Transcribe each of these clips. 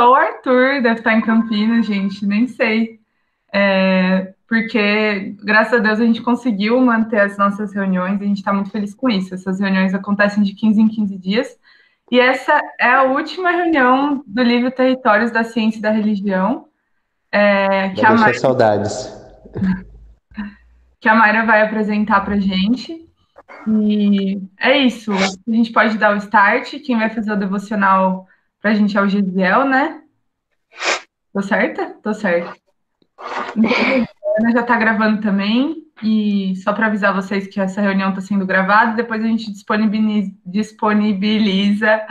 só o Arthur deve estar em Campinas, gente, nem sei. Porque, graças a Deus, a gente conseguiu manter as nossas reuniões, e a gente está muito feliz com isso. Essas reuniões acontecem de 15 em 15 dias. E essa é a última reunião do livro Territórios da Ciência e da Religião, Vai deixar saudades. que a Mayra vai apresentar para a gente. E é isso. A gente pode dar o start. Quem vai fazer o devocional para a gente é o Gisiel, né? Tô certa? Tô certa. Então, a Ana já está gravando também. E só para avisar vocês que essa reunião está sendo gravada, depois a gente disponibiliza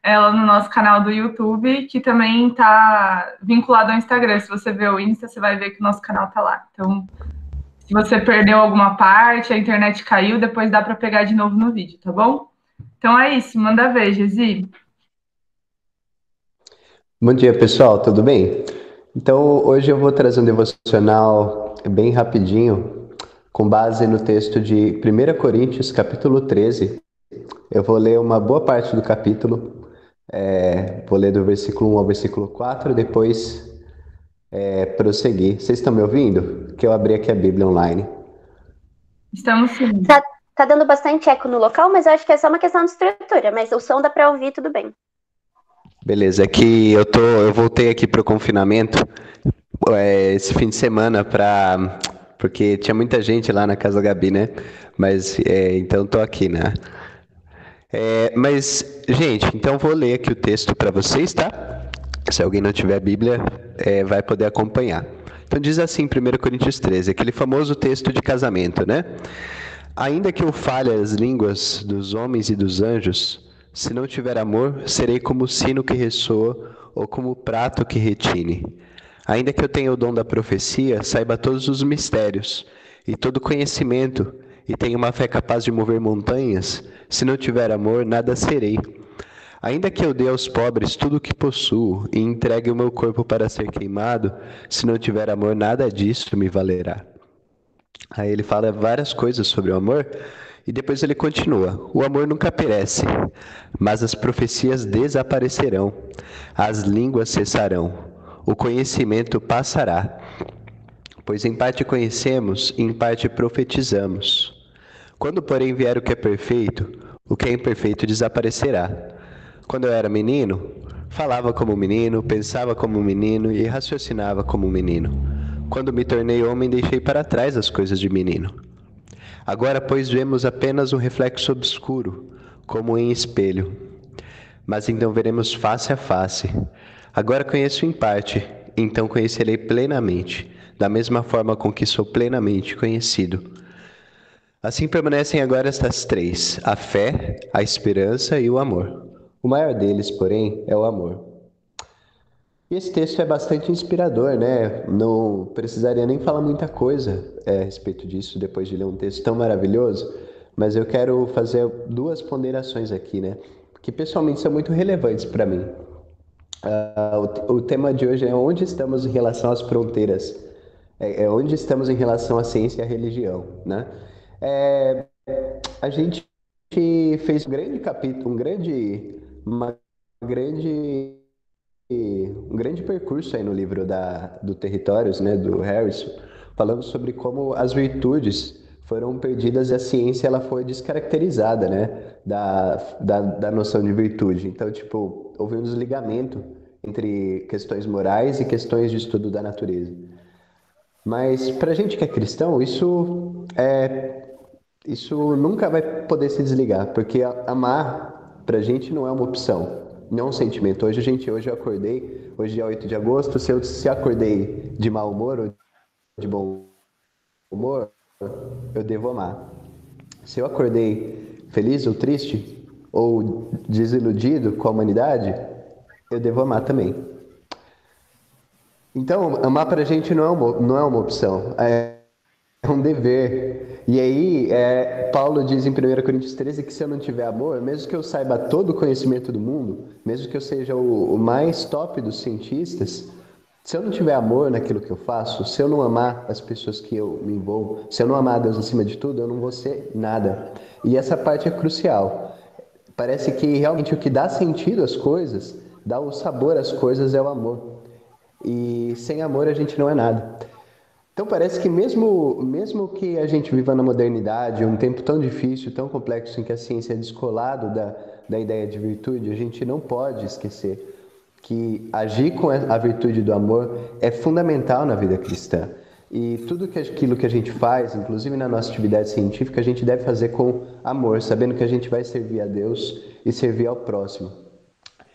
ela no nosso canal do YouTube, que também está vinculado ao Instagram. Se você ver o Insta, você vai ver que o nosso canal está lá. Então, se você perdeu alguma parte, a internet caiu, depois dá para pegar de novo no vídeo, tá bom? Então é isso, manda ver, Gesi. Bom dia, pessoal, tudo bem? Então, hoje eu vou trazer um devocional bem rapidinho, com base no texto de 1 Coríntios, capítulo 13. Eu vou ler uma boa parte do capítulo, vou ler do versículo 1 ao versículo 4, e depois prosseguir. Vocês estão me ouvindo? Que eu abri aqui a Bíblia online. Estamos sim. Tá dando bastante eco no local, mas eu acho que é só uma questão de estrutura. Mas o som dá pra ouvir, tudo bem. Beleza, é que eu voltei aqui para o confinamento esse fim de semana porque tinha muita gente lá na casa da Gabi, né? Mas então tô aqui, né? Mas, gente, então vou ler aqui o texto para vocês, tá? Se alguém não tiver a Bíblia, vai poder acompanhar. Então diz assim, 1 Coríntios 13, aquele famoso texto de casamento, né? Ainda que eu fale as línguas dos homens e dos anjos, se não tiver amor, serei como o sino que ressoa ou como o prato que retine. Ainda que eu tenha o dom da profecia, saiba todos os mistérios e todo conhecimento, e tenha uma fé capaz de mover montanhas, se não tiver amor, nada serei. Ainda que eu dê aos pobres tudo o que possuo e entregue o meu corpo para ser queimado, se não tiver amor, nada disso me valerá. Aí ele fala várias coisas sobre o amor e depois ele continua. O amor nunca perece, mas as profecias desaparecerão, as línguas cessarão, o conhecimento passará, pois em parte conhecemos e em parte profetizamos. Quando, porém, vier o que é perfeito, o que é imperfeito desaparecerá. Quando eu era menino, falava como menino, pensava como menino e raciocinava como menino. Quando me tornei homem, deixei para trás as coisas de menino. Agora, pois, vemos apenas um reflexo obscuro, como em espelho. Mas então veremos face a face. Agora conheço em parte, então conhecerei plenamente, da mesma forma com que sou plenamente conhecido. Assim permanecem agora estas três: a fé, a esperança e o amor. O maior deles, porém, é o amor. E esse texto é bastante inspirador, né? Não precisaria nem falar muita coisa a respeito disso depois de ler um texto tão maravilhoso, mas eu quero fazer duas ponderações aqui, né? Que pessoalmente são muito relevantes para mim. O tema de hoje é onde estamos em relação às fronteiras, onde estamos em relação à ciência e à religião, né? É, a gente fez um grande capítulo, grande, um grande percurso aí no livro do Territórios, né, do Harrison, falando sobre como as virtudes foram perdidas e a ciência ela foi descaracterizada, né, da noção de virtude. Então, tipo, houve um desligamento entre questões morais e questões de estudo da natureza. Mas para a gente que é cristão, isso nunca vai poder se desligar, porque amar pra gente não é uma opção, não é um sentimento. Hoje eu acordei, hoje é dia 8 de agosto, se acordei de mau humor ou de bom humor, eu devo amar. Se eu acordei feliz ou triste, ou desiludido com a humanidade, eu devo amar também. Então, amar pra gente não é uma opção, é um dever. E aí, Paulo diz em 1 Coríntios 13 que se eu não tiver amor, mesmo que eu saiba todo o conhecimento do mundo, mesmo que eu seja o mais top dos cientistas, se eu não tiver amor naquilo que eu faço, se eu não amar as pessoas que eu me envolvo, se eu não amar a Deus acima de tudo, eu não vou ser nada. E essa parte é crucial. Parece que realmente o que dá sentido às coisas dá o sabor às coisas é o amor. E sem amor a gente não é nada. Então parece que mesmo que a gente viva na modernidade, um tempo tão difícil, tão complexo, em que a ciência é descolado da ideia de virtude, a gente não pode esquecer que agir com a virtude do amor é fundamental na vida cristã. E tudo aquilo que a gente faz, inclusive na nossa atividade científica, a gente deve fazer com amor, sabendo que a gente vai servir a Deus e servir ao próximo.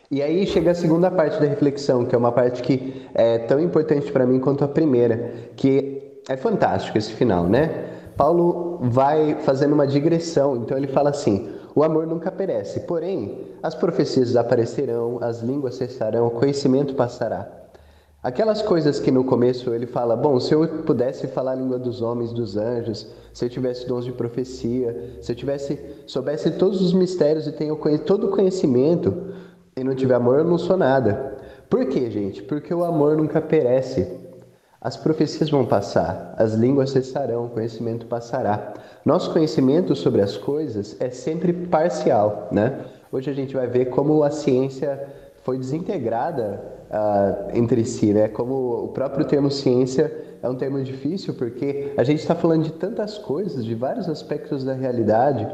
E aí chega a segunda parte da reflexão, que é uma parte que é tão importante para mim quanto a primeira, que é fantástico esse final, né? Paulo vai fazendo uma digressão, então ele fala assim: o amor nunca perece, porém as profecias desaparecerão, as línguas cessarão, o conhecimento passará. Aquelas coisas que no começo ele fala, bom, se eu pudesse falar a língua dos homens, dos anjos, se eu tivesse dons de profecia, se eu soubesse todos os mistérios e tenho todo o conhecimento e não tiver amor, eu não sou nada. Por quê, gente? Porque o amor nunca perece. As profecias vão passar, as línguas cessarão, o conhecimento passará. Nosso conhecimento sobre as coisas é sempre parcial, né? Hoje a gente vai ver como a ciência foi desintegrada entre si, né? Como o próprio termo ciência é um termo difícil, porque a gente está falando de tantas coisas, de vários aspectos da realidade.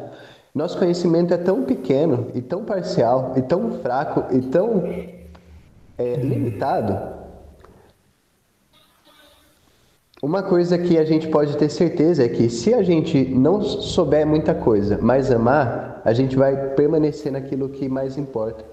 Nosso conhecimento é tão pequeno, e tão parcial, e tão fraco, e tão limitado. Uma coisa que a gente pode ter certeza é que se a gente não souber muita coisa, mas amar, a gente vai permanecer naquilo que mais importa.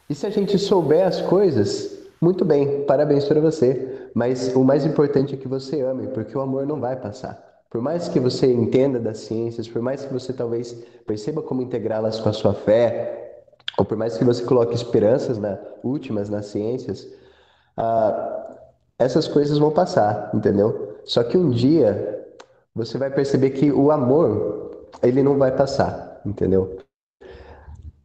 E se a gente souber as coisas, muito bem, parabéns para você. Mas o mais importante é que você ame, porque o amor não vai passar. Por mais que você entenda das ciências, por mais que você talvez perceba como integrá-las com a sua fé, ou por mais que você coloque esperanças últimas nas ciências, essas coisas vão passar, entendeu? Só que um dia você vai perceber que o amor, ele não vai passar, entendeu?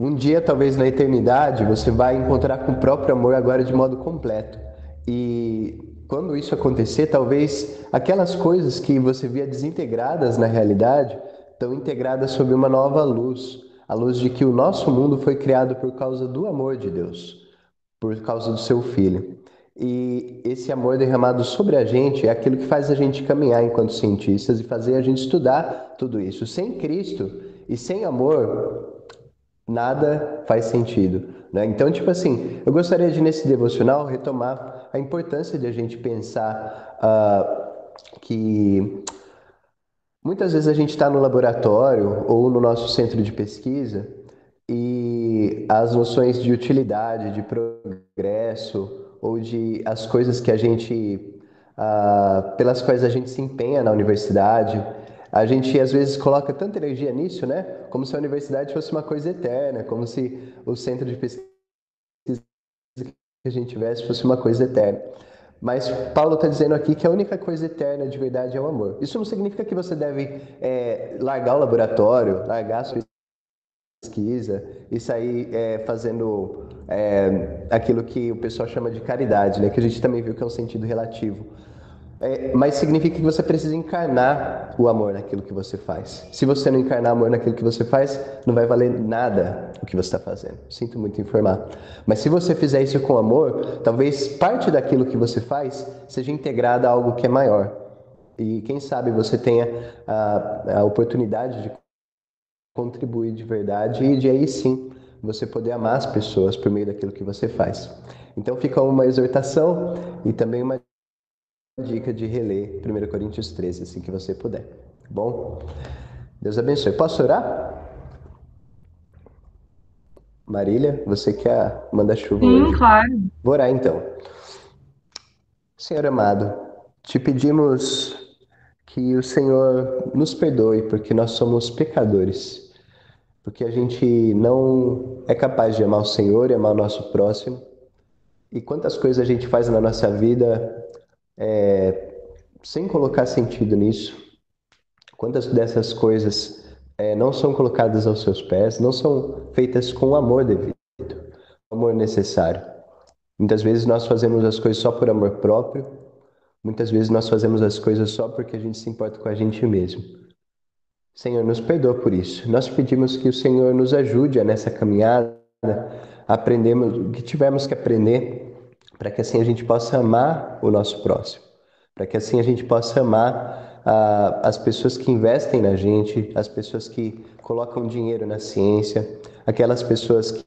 Um dia, talvez na eternidade, você vai encontrar com o próprio amor agora de modo completo. E quando isso acontecer, talvez aquelas coisas que você via desintegradas na realidade, estão integradas sob uma nova luz. A luz de que o nosso mundo foi criado por causa do amor de Deus, por causa do seu Filho. E esse amor derramado sobre a gente é aquilo que faz a gente caminhar enquanto cientistas e fazer a gente estudar tudo isso. Sem Cristo e sem amor, nada faz sentido, né? Então, tipo assim, eu gostaria de, nesse devocional, retomar a importância de a gente pensar que muitas vezes a gente está no laboratório ou no nosso centro de pesquisa e as noções de utilidade, de progresso ou de as coisas que a gente, pelas quais a gente se empenha na universidade, a gente às vezes coloca tanta energia nisso, né? Como se a universidade fosse uma coisa eterna, como se o centro de pesquisa que a gente tivesse fosse uma coisa eterna. Mas Paulo está dizendo aqui que a única coisa eterna de verdade é o amor. Isso não significa que você deve largar o laboratório, largar a sua pesquisa e sair fazendo aquilo que o pessoal chama de caridade, né? Que a gente também viu que é um sentido relativo. Mas significa que você precisa encarnar o amor naquilo que você faz. Se você não encarnar amor naquilo que você faz, não vai valer nada o que você está fazendo. Sinto muito informar. Mas se você fizer isso com amor, talvez parte daquilo que você faz seja integrada a algo que é maior. E quem sabe você tenha a oportunidade de contribuir de verdade e de aí sim você poder amar as pessoas por meio daquilo que você faz. Então fica uma exortação e também uma dica de reler 1 Coríntios 13, assim que você puder. Tá bom? Deus abençoe. Posso orar? Marília, você que é a manda-chuva hoje. Sim, claro. Vou orar então. Senhor amado, te pedimos que o Senhor nos perdoe, porque nós somos pecadores. Porque a gente não é capaz de amar o Senhor e amar o nosso próximo. E quantas coisas a gente faz na nossa vida sem colocar sentido nisso. Quantas dessas coisas não são colocadas aos seus pés, não são feitas com o amor devido, o amor necessário. Muitas vezes nós fazemos as coisas só por amor próprio, muitas vezes nós fazemos as coisas só porque a gente se importa com a gente mesmo. Senhor, nos perdoa por isso. Nós pedimos que o Senhor nos ajude nessa caminhada aprendemos o que tivemos que aprender para que assim a gente possa amar o nosso próximo, para que assim a gente possa amar as pessoas que investem na gente, as pessoas que colocam dinheiro na ciência, aquelas pessoas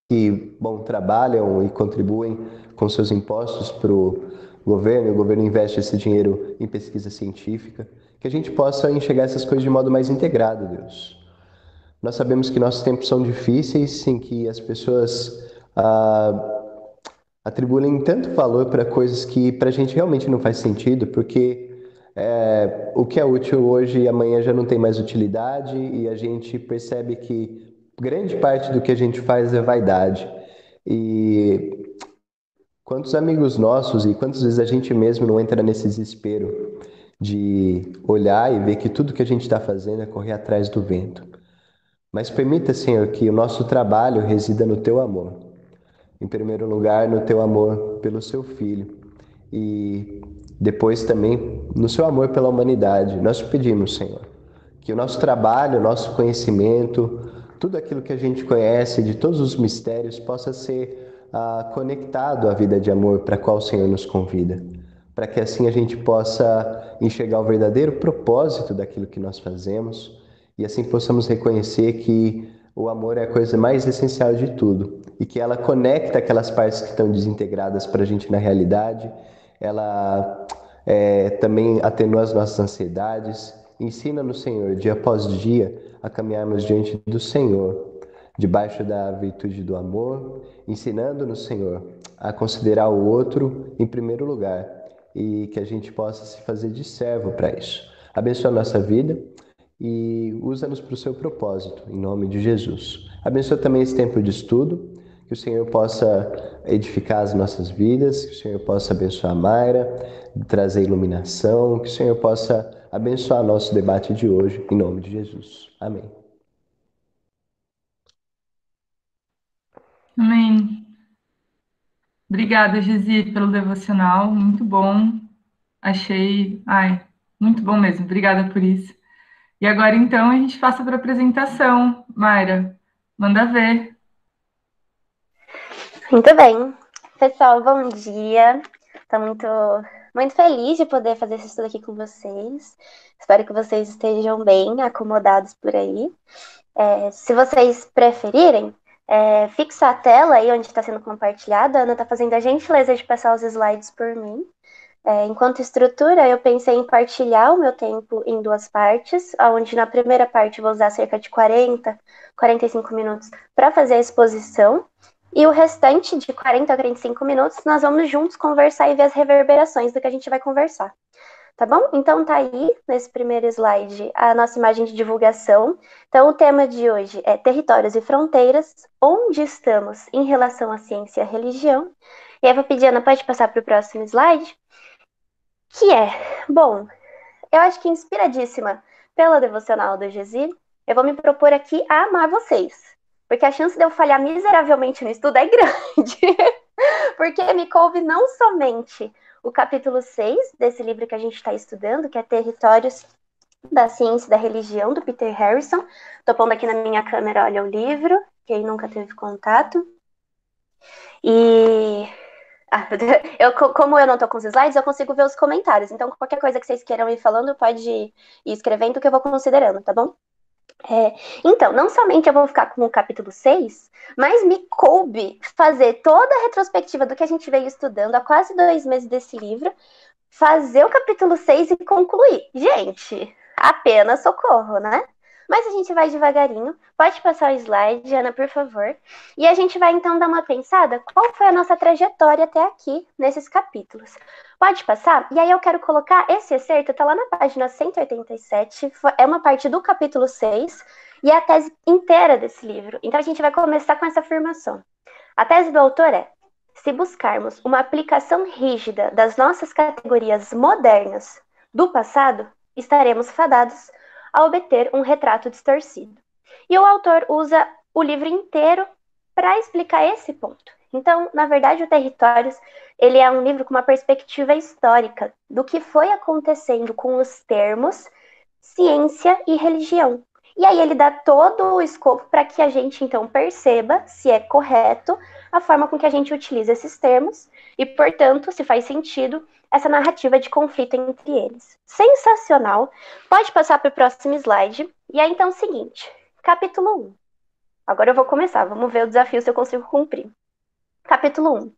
que trabalham e contribuem com seus impostos para o governo, e o governo investe esse dinheiro em pesquisa científica, que a gente possa enxergar essas coisas de modo mais integrado, Deus. Nós sabemos que nossos tempos são difíceis, em que as pessoas atribuem tanto valor para coisas que para a gente realmente não faz sentido, porque o que é útil hoje e amanhã já não tem mais utilidade, e a gente percebe que grande parte do que a gente faz é vaidade. E quantos amigos nossos e quantas vezes a gente mesmo não entra nesse desespero de olhar e ver que tudo que a gente está fazendo é correr atrás do vento. Mas permita, Senhor, que o nosso trabalho resida no Teu amor. Em primeiro lugar, no Teu amor pelo Seu Filho. E depois também no Seu amor pela humanidade. Nós te pedimos, Senhor, que o nosso trabalho, o nosso conhecimento, tudo aquilo que a gente conhece de todos os mistérios possa ser conectado à vida de amor para a qual o Senhor nos convida. Para que assim a gente possa enxergar o verdadeiro propósito daquilo que nós fazemos e assim possamos reconhecer que o amor é a coisa mais essencial de tudo e que ela conecta aquelas partes que estão desintegradas para a gente na realidade, ela também atenua as nossas ansiedades, ensina-nos, Senhor, dia após dia, a caminharmos diante do Senhor, debaixo da virtude do amor, ensinando-nos, Senhor, a considerar o outro em primeiro lugar e que a gente possa se fazer de servo para isso. Abençoa a nossa vida e usa-nos para o seu propósito, em nome de Jesus. Abençoa também esse tempo de estudo, que o Senhor possa edificar as nossas vidas, que o Senhor possa abençoar a Mayra, trazer iluminação, que o Senhor possa abençoar nosso debate de hoje, em nome de Jesus. Amém. Amém. Obrigada, Gesi, pelo devocional, muito bom. Achei, muito bom mesmo. Obrigada por isso. E agora, então, a gente passa para a apresentação. Mayra, manda ver. Muito bem. Pessoal, bom dia. Estou muito feliz de poder fazer esse estudo aqui com vocês. Espero que vocês estejam bem acomodados por aí. Se vocês preferirem, fixa a tela aí onde está sendo compartilhada. A Ana está fazendo a gentileza de passar os slides por mim. Enquanto estrutura, eu pensei em partilhar o meu tempo em duas partes, onde na primeira parte eu vou usar cerca de 45 minutos para fazer a exposição, e o restante de 40 a 45 minutos nós vamos juntos conversar e ver as reverberações do que a gente vai conversar. Tá bom? Então tá aí, nesse primeiro slide, a nossa imagem de divulgação. Então o tema de hoje é Territórios e Fronteiras, onde estamos em relação à ciência e à religião. E aí eu vou pedir, Ana, pode passar para o próximo slide? Bom, eu acho que inspiradíssima pela devocional do Gesi, eu vou me propor aqui a amar vocês. Porque a chance de eu falhar miseravelmente no estudo é grande. Porque me coube não somente o capítulo 6 desse livro que a gente está estudando, que é Territórios da Ciência e da Religião, do Peter Harrison. Estou pondo aqui na minha câmera, olha o livro, quem nunca teve contato. E... como eu não estou com os slides, eu consigo ver os comentários. Então, qualquer coisa que vocês queiram ir falando, pode ir escrevendo que eu vou considerando, tá bom? Então, não somente eu vou ficar com o capítulo 6, mas me coube fazer toda a retrospectiva do que a gente veio estudando há quase 2 meses desse livro, fazer o capítulo 6 e concluir. Gente, apenas socorro, né? Mas a gente vai devagarinho. Pode passar o slide, Ana, por favor. E a gente vai, então, dar uma pensada qual foi a nossa trajetória até aqui, nesses capítulos. Pode passar? E aí eu quero colocar esse excerto, tá lá na página 187, é uma parte do capítulo 6, e é a tese inteira desse livro. Então a gente vai começar com essa afirmação. A tese do autor é: se buscarmos uma aplicação rígida das nossas categorias modernas do passado, estaremos fadados a obter um retrato distorcido. E o autor usa o livro inteiro para explicar esse ponto. Então, na verdade, o Territórios, ele é um livro com uma perspectiva histórica do que foi acontecendo com os termos ciência e religião. E aí ele dá todo o escopo para que a gente, então, perceba se é correto a forma com que a gente utiliza esses termos e, portanto, se faz sentido essa narrativa de conflito entre eles. Sensacional! Pode passar para o próximo slide. E aí, então, é o seguinte, capítulo 1. Agora eu vou começar, vamos ver o desafio se eu consigo cumprir. Capítulo 1.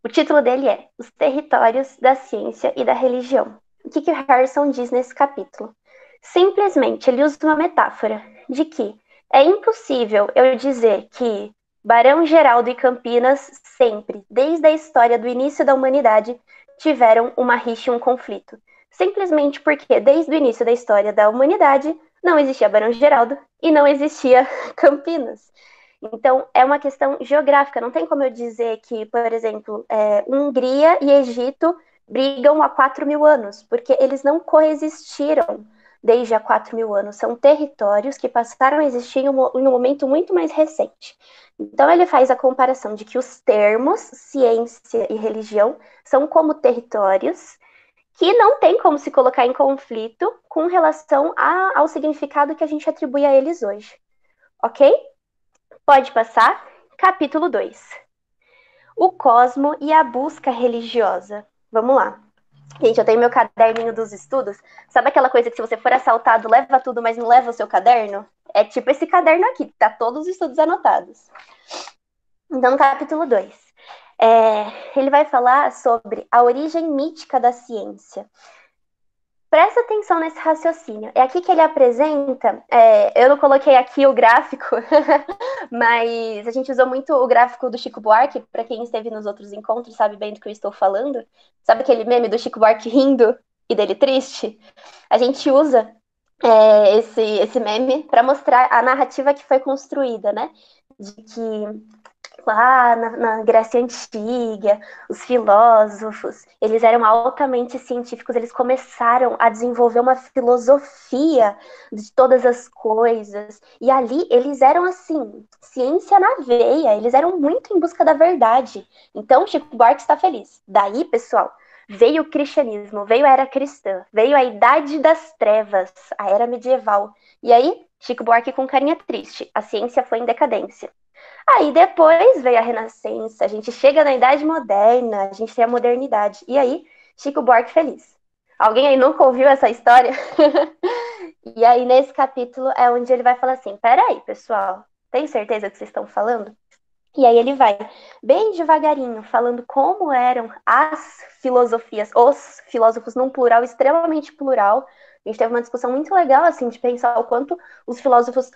O título dele é Os Territórios da Ciência e da Religião. O que o Harrison diz nesse capítulo? Simplesmente, ele usa uma metáfora de que é impossível eu dizer que Barão Geraldo e Campinas sempre, desde a história do início da humanidade, tiveram uma rixa e um conflito. Simplesmente porque, desde o início da história da humanidade, não existia Barão Geraldo e não existia Campinas. Então, é uma questão geográfica. Não tem como eu dizer que, por exemplo, Hungria e Egito brigam há 4.000 anos, porque eles não coexistiram desde há 4.000 anos. São territórios que passaram a existir em um momento muito mais recente. Então, ele faz a comparação de que os termos ciência e religião são como territórios que não tem como se colocar em conflito com relação ao significado que a gente atribui a eles hoje. Ok? Pode passar. Capítulo 2. O cosmo e a busca religiosa. Vamos lá. Gente, eu tenho meu caderninho dos estudos. Sabe aquela coisa que se você for assaltado, leva tudo, mas não leva o seu caderno? É tipo esse caderno aqui, tá todos os estudos anotados. Então, no capítulo 2, ele vai falar sobre a origem mítica da ciência. Presta atenção nesse raciocínio. É aqui que ele apresenta, eu não coloquei aqui o gráfico, mas a gente usou muito o gráfico do Chico Buarque, para quem esteve nos outros encontros sabe bem do que eu estou falando. Sabe aquele meme do Chico Buarque rindo e dele triste? A gente usa esse meme para mostrar a narrativa que foi construída, né? De que lá na Grécia Antiga, os filósofos, eles eram altamente científicos, eles começaram a desenvolver uma filosofia de todas as coisas, e ali eles eram assim, ciência na veia, eles eram muito em busca da verdade. Então, Chico Buarque está feliz. Daí, pessoal, veio o cristianismo, veio a era cristã, veio a idade das trevas, a era medieval. E aí, Chico Buarque com carinha triste, a ciência foi em decadência. Aí depois veio a Renascença, a gente chega na Idade Moderna, a gente tem a modernidade. E aí, Chico Buarque feliz. Alguém aí nunca ouviu essa história? E aí, nesse capítulo, é onde ele vai falar assim, peraí, pessoal, tem certeza que vocês estão falando? E aí ele vai, bem devagarinho, falando como eram as filosofias, os filósofos num plural, extremamente plural. A gente teve uma discussão muito legal, assim, de pensar o quanto os filósofos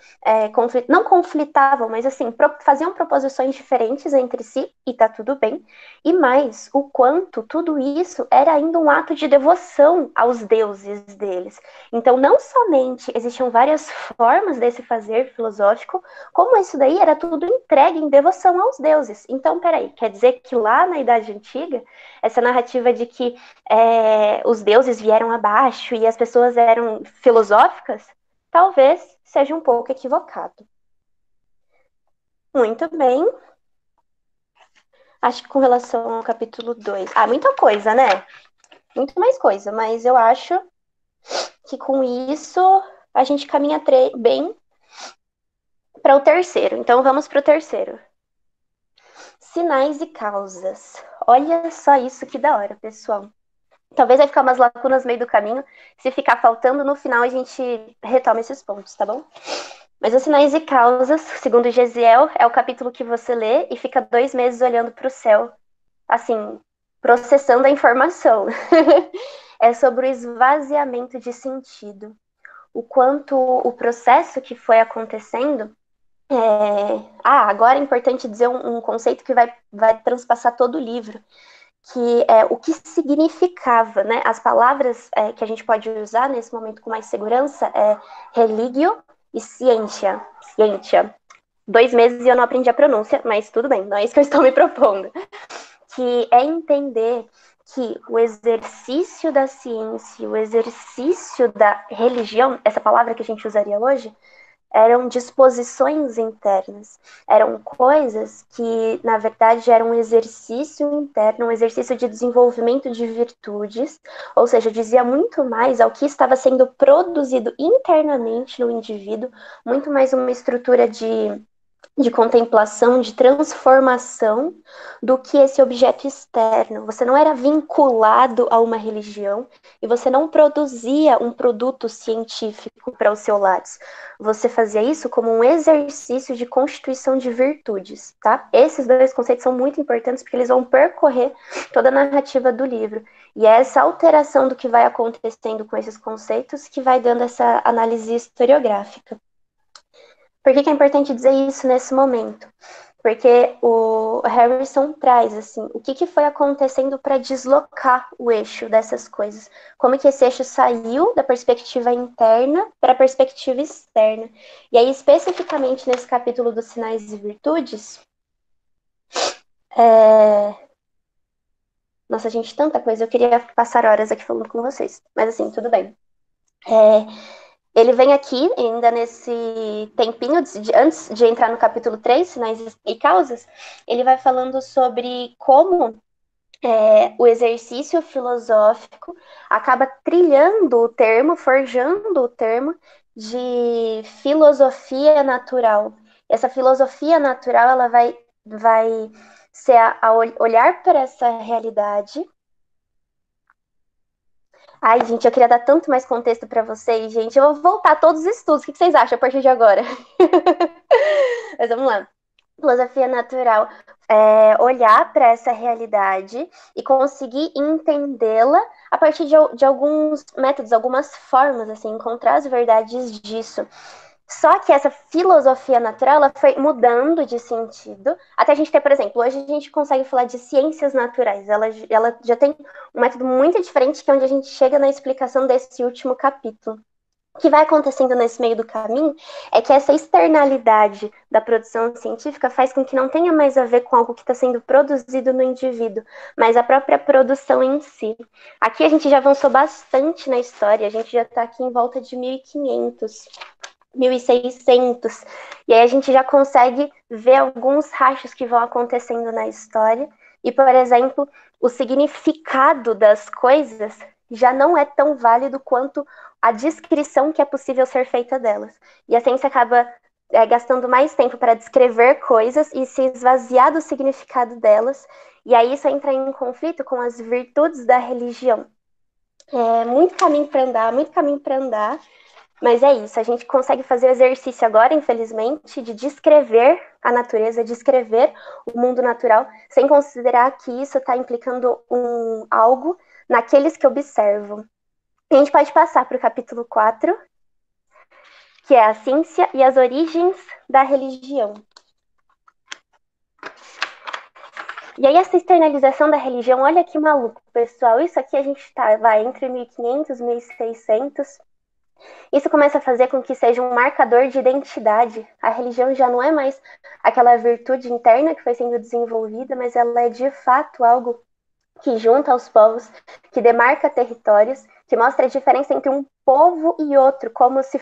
não conflitavam, mas, assim, faziam proposições diferentes entre si, e tá tudo bem. E mais, o quanto tudo isso era ainda um ato de devoção aos deuses deles. Então, não somente existiam várias formas desse fazer filosófico, como isso daí era tudo entregue em devoção aos deuses. Então, peraí, quer dizer que lá na Idade Antiga, essa narrativa de que os deuses vieram abaixo e as pessoas eram filosóficas, talvez seja um pouco equivocado. Muito bem. Acho que com relação ao capítulo 2... muita coisa, né? Muito mais coisa, mas eu acho que com isso a gente caminha bem para o terceiro. Então vamos para o terceiro. Sinais e causas. Olha só isso que da hora, pessoal. Talvez vai ficar umas lacunas no meio do caminho. Se ficar faltando, no final a gente retoma esses pontos, tá bom? Mas os sinais e causas, segundo Gesiel, é o capítulo que você lê e fica 2 meses olhando para o céu, assim, processando a informação. É sobre o esvaziamento de sentido. O quanto o processo que foi acontecendo agora é importante dizer um conceito que vai transpassar todo o livro, que é o que significava, né? As palavras que a gente pode usar nesse momento com mais segurança é religio e ciência. 2 meses e eu não aprendi a pronúncia, mas tudo bem, não é isso que eu estou me propondo. Que é entender que o exercício da ciência, o exercício da religião, essa palavra que a gente usaria hoje, eram disposições internas, eram coisas que, na verdade, eram um exercício interno, um exercício de desenvolvimento de virtudes, ou seja, dizia muito mais ao que estava sendo produzido internamente no indivíduo, muito mais uma estrutura de contemplação, de transformação, do que esse objeto externo. Você não era vinculado a uma religião e você não produzia um produto científico para o seu Lattes. Você fazia isso como um exercício de constituição de virtudes, tá? Esses dois conceitos são muito importantes porque eles vão percorrer toda a narrativa do livro. E é essa alteração do que vai acontecendo com esses conceitos que vai dando essa análise historiográfica. Por que é importante dizer isso nesse momento? Porque o Harrison traz, assim, o que foi acontecendo para deslocar o eixo dessas coisas. Como que esse eixo saiu da perspectiva interna para a perspectiva externa. E aí, especificamente nesse capítulo dos sinais e virtudes, Nossa, gente, tanta coisa. Eu queria passar horas aqui falando com vocês. Mas, assim, tudo bem. Ele vem aqui, ainda nesse tempinho, antes de entrar no capítulo 3, sinais e causas, ele vai falando sobre como o exercício filosófico acaba trilhando o termo, forjando o termo de filosofia natural. Essa filosofia natural, ela vai ser a olhar para essa realidade. Ai, gente, eu queria dar tanto mais contexto para vocês, gente. Eu vou voltar a todos os estudos. O que vocês acham a partir de agora? Mas vamos lá. Filosofia natural é olhar para essa realidade e conseguir entendê-la a partir de alguns métodos, algumas formas, assim, encontrar as verdades disso. Só que essa filosofia natural, ela foi mudando de sentido, até a gente ter, por exemplo, hoje a gente consegue falar de ciências naturais, ela já tem um método muito diferente, que é onde a gente chega na explicação desse último capítulo. O que vai acontecendo nesse meio do caminho é que essa externalidade da produção científica faz com que não tenha mais a ver com algo que está sendo produzido no indivíduo, mas a própria produção em si. Aqui a gente já avançou bastante na história, a gente já está aqui em volta de 1500. 1600. E aí a gente já consegue ver alguns rachos que vão acontecendo na história. E, por exemplo, o significado das coisas já não é tão válido quanto a descrição que é possível ser feita delas. E a ciência acaba gastando mais tempo para descrever coisas e se esvaziar do significado delas. E aí isso entra em conflito com as virtudes da religião. Muito caminho para andar, muito caminho para andar. Mas é isso, a gente consegue fazer o exercício agora, infelizmente, de descrever a natureza, descrever o mundo natural, sem considerar que isso está implicando algo naqueles que observam. A gente pode passar para o capítulo 4, que é a ciência e as origens da religião. E aí essa externalização da religião, olha que maluco, pessoal. Isso aqui a gente vai entre 1500 e 1600. Isso começa a fazer com que seja um marcador de identidade. A religião já não é mais aquela virtude interna que foi sendo desenvolvida, mas ela é de fato algo que junta os povos, que demarca territórios, que mostra a diferença entre um povo e outro, como se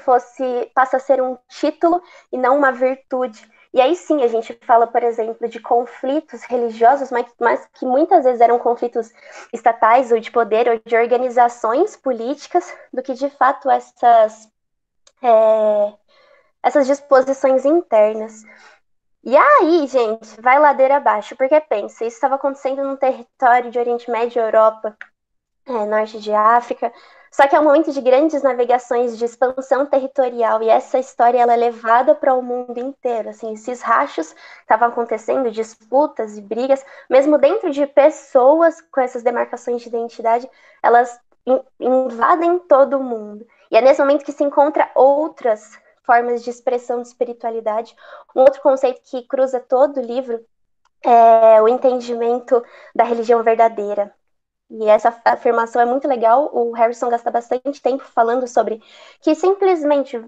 passa a ser um título e não uma virtude. E aí sim a gente fala, por exemplo, de conflitos religiosos, mas que muitas vezes eram conflitos estatais ou de poder ou de organizações políticas, do que de fato essas disposições internas. E aí, gente, vai ladeira abaixo, porque pensa, isso estava acontecendo num território de Oriente Médio, Europa, norte de África, só que é um momento de grandes navegações, de expansão territorial, e essa história ela é levada para o mundo inteiro. Assim, esses rachos estavam acontecendo, disputas e brigas, mesmo dentro de pessoas com essas demarcações de identidade, elas invadem todo o mundo. E é nesse momento que se encontra outras formas de expressão de espiritualidade. Um outro conceito que cruza todo o livro é o entendimento da religião verdadeira. E essa afirmação é muito legal. O Harrison gasta bastante tempo falando sobre que simplesmente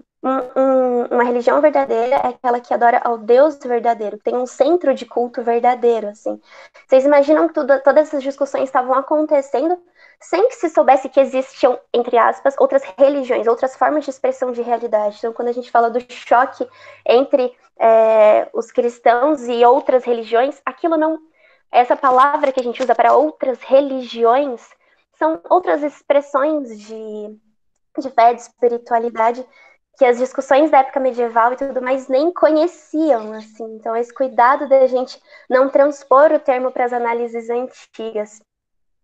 uma religião verdadeira é aquela que adora ao Deus verdadeiro, tem um centro de culto verdadeiro, assim. Vocês imaginam que todas essas discussões estavam acontecendo sem que se soubesse que existiam, entre aspas, outras religiões, outras formas de expressão de realidade. Então, quando a gente fala do choque entre os cristãos e outras religiões, aquilo não... Essa palavra que a gente usa para outras religiões são outras expressões de fé, de espiritualidade, que as discussões da época medieval e tudo mais nem conheciam, assim. Então, esse cuidado da gente não transpor o termo para as análises antigas.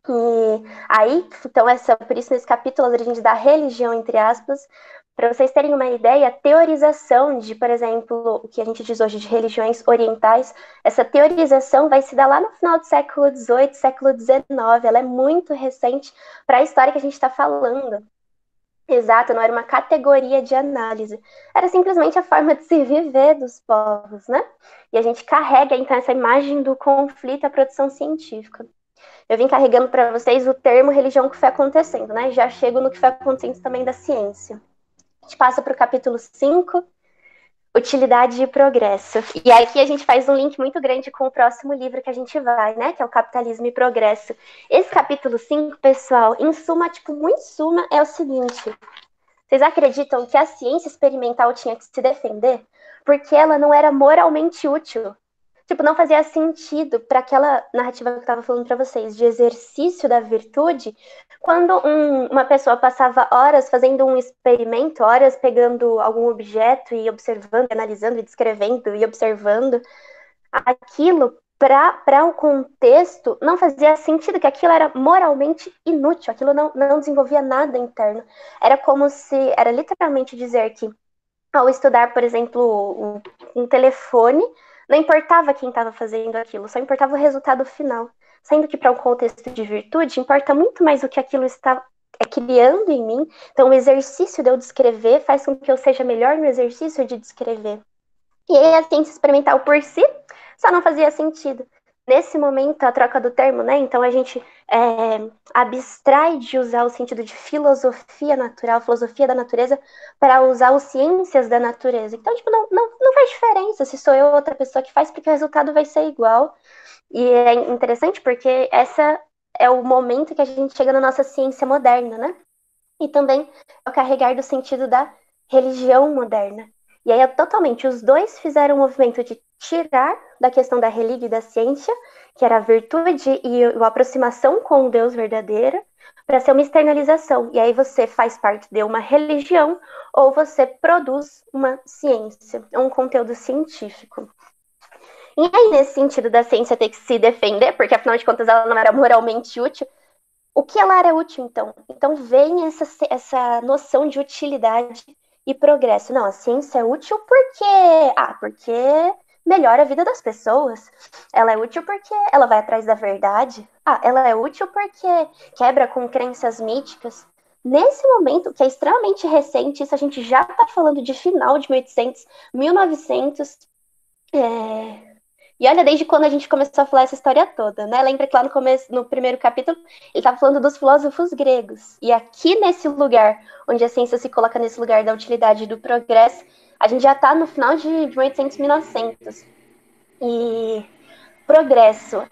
E aí, então, por isso, nesse capítulo, a gente dá religião, entre aspas, para vocês terem uma ideia, a teorização de, por exemplo, o que a gente diz hoje de religiões orientais, essa teorização vai se dar lá no final do século XVIII, século XIX, ela é muito recente para a história que a gente está falando. Exato, não era uma categoria de análise, era simplesmente a forma de se viver dos povos, né? E a gente carrega, então, essa imagem do conflito à produção científica. Eu vim carregando para vocês o termo religião que foi acontecendo, né? Já chego no que foi acontecendo também da ciência. A gente passa para o capítulo 5, utilidade e progresso. E aqui a gente faz um link muito grande com o próximo livro que a gente vai, né? Que é o Capitalismo e Progresso. Esse capítulo 5, pessoal, em suma, muito suma, é o seguinte. Vocês acreditam que a ciência experimental tinha que se defender porque ela não era moralmente útil? Tipo, não fazia sentido para aquela narrativa que eu estava falando para vocês, de exercício da virtude, quando uma pessoa passava horas fazendo um experimento, horas pegando algum objeto e observando, analisando e descrevendo e observando, aquilo, para o contexto, não fazia sentido, que aquilo era moralmente inútil, aquilo não desenvolvia nada interno. Era como se, era literalmente dizer que, ao estudar, por exemplo, um telefone, não importava quem estava fazendo aquilo, só importava o resultado final. Sendo que, para um contexto de virtude, importa muito mais o que aquilo está criando em mim. Então, o exercício de eu descrever faz com que eu seja melhor no exercício de descrever. E aí, a ciência experimental por si só não fazia sentido. Nesse momento, a troca do termo, né? Então, a gente abstrai de usar o sentido de filosofia natural, filosofia da natureza, para usar os ciências da natureza. Então, tipo, não faz diferença se sou eu ou outra pessoa que faz, porque o resultado vai ser igual. E é interessante porque essa é o momento que a gente chega na nossa ciência moderna, né? E também é o carregar do sentido da religião moderna. E aí, totalmente, os dois fizeram um movimento de tirar da questão da relíquia e da ciência, que era a virtude e a aproximação com o Deus verdadeiro, para ser uma externalização. E aí você faz parte de uma religião ou você produz uma ciência, um conteúdo científico. E aí, nesse sentido da ciência ter que se defender, porque afinal de contas ela não era moralmente útil, o que ela era útil, então? Então vem essa noção de utilidade e progresso. Não, a ciência é útil porque melhora a vida das pessoas. Ela é útil porque ela vai atrás da verdade. Ela é útil porque quebra com crenças míticas. Nesse momento, que é extremamente recente, isso a gente já está falando de final de 1800, 1900. E olha, desde quando a gente começou a falar essa história toda, né? Lembra que lá no começo, no primeiro capítulo, ele estava falando dos filósofos gregos. E aqui nesse lugar, onde a ciência se coloca nesse lugar da utilidade e do progresso, a gente já está no final de 1800, 1900. E progresso,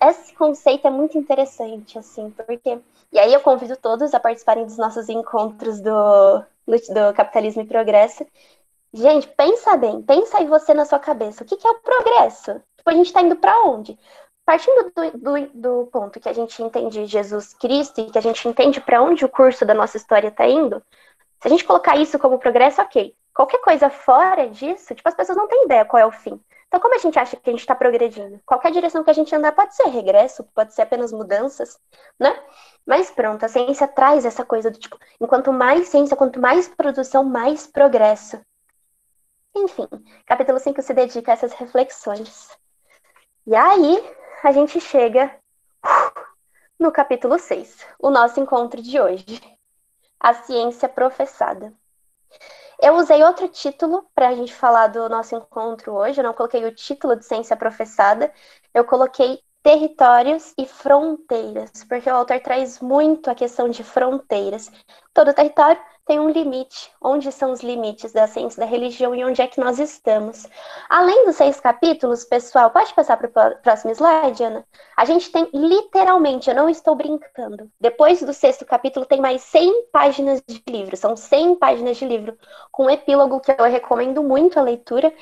esse conceito é muito interessante, assim, porque... E aí eu convido todos a participarem dos nossos encontros do Capitalismo e Progresso. Gente, pensa bem, pensa aí você na sua cabeça. O que é o progresso? Tipo, a gente está indo para onde? Partindo do ponto que a gente entende Jesus Cristo e que a gente entende para onde o curso da nossa história está indo, se a gente colocar isso como progresso, ok. Qualquer coisa fora disso, tipo, as pessoas não têm ideia qual é o fim. Então, como a gente acha que a gente está progredindo? Qualquer direção que a gente andar pode ser regresso, pode ser apenas mudanças, né? Mas pronto, a ciência traz essa coisa do tipo, enquanto mais ciência, quanto mais produção, mais progresso. Enfim, capítulo 5 se dedica a essas reflexões. E aí, a gente chega no capítulo 6, o nosso encontro de hoje. A ciência professada. Eu usei outro título para a gente falar do nosso encontro hoje, eu não coloquei o título de ciência professada, eu coloquei territórios e fronteiras, porque o autor traz muito a questão de fronteiras. Todo território tem um limite. Onde são os limites da ciência, da religião e onde é que nós estamos? Além dos 6 capítulos, pessoal, pode passar para o próximo slide, Ana? A gente tem literalmente, eu não estou brincando, depois do 6º capítulo tem mais 100 páginas de livro, são 100 páginas de livro, com um epílogo que eu recomendo muito a leitura,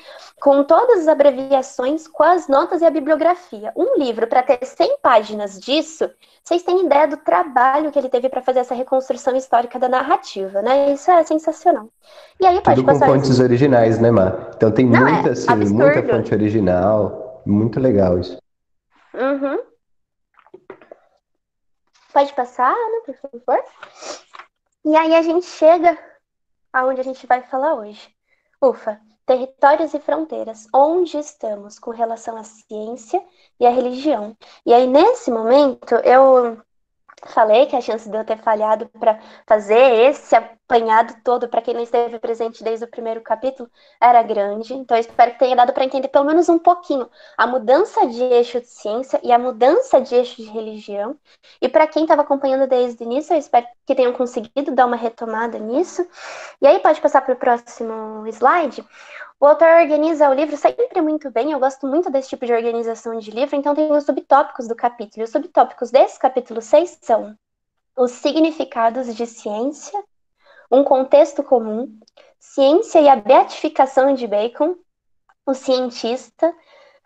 com todas as abreviações, com as notas e a bibliografia. Um livro para ter 100 páginas disso, vocês têm ideia do trabalho que ele teve para fazer essa reconstrução histórica da narrativa, né? Isso é sensacional. E aí pode Tudo com passar fontes originais, né, Mar? Então tem Não, muita, é assim, muita absurdo. fonte original. Muito legal isso. Uhum. Pode passar, Ana, por favor? E aí a gente chega aonde a gente vai falar hoje. Ufa, territórios e fronteiras. Onde estamos com relação à ciência e à religião? E aí, nesse momento, eu falei que a chance de eu ter falhado para fazer esse apanhado todo, para quem não esteve presente desde o primeiro capítulo, era grande. Então, eu espero que tenha dado para entender pelo menos um pouquinho a mudança de eixo de ciência e a mudança de eixo de religião. E para quem estava acompanhando desde o início, eu espero que tenham conseguido dar uma retomada nisso. E aí, pode passar para o próximo slide. O autor organiza o livro sempre muito bem, eu gosto muito desse tipo de organização de livro, então tem os subtópicos do capítulo. E os subtópicos desse capítulo 6 são os significados de ciência, um contexto comum, ciência e a beatificação de Bacon, o cientista,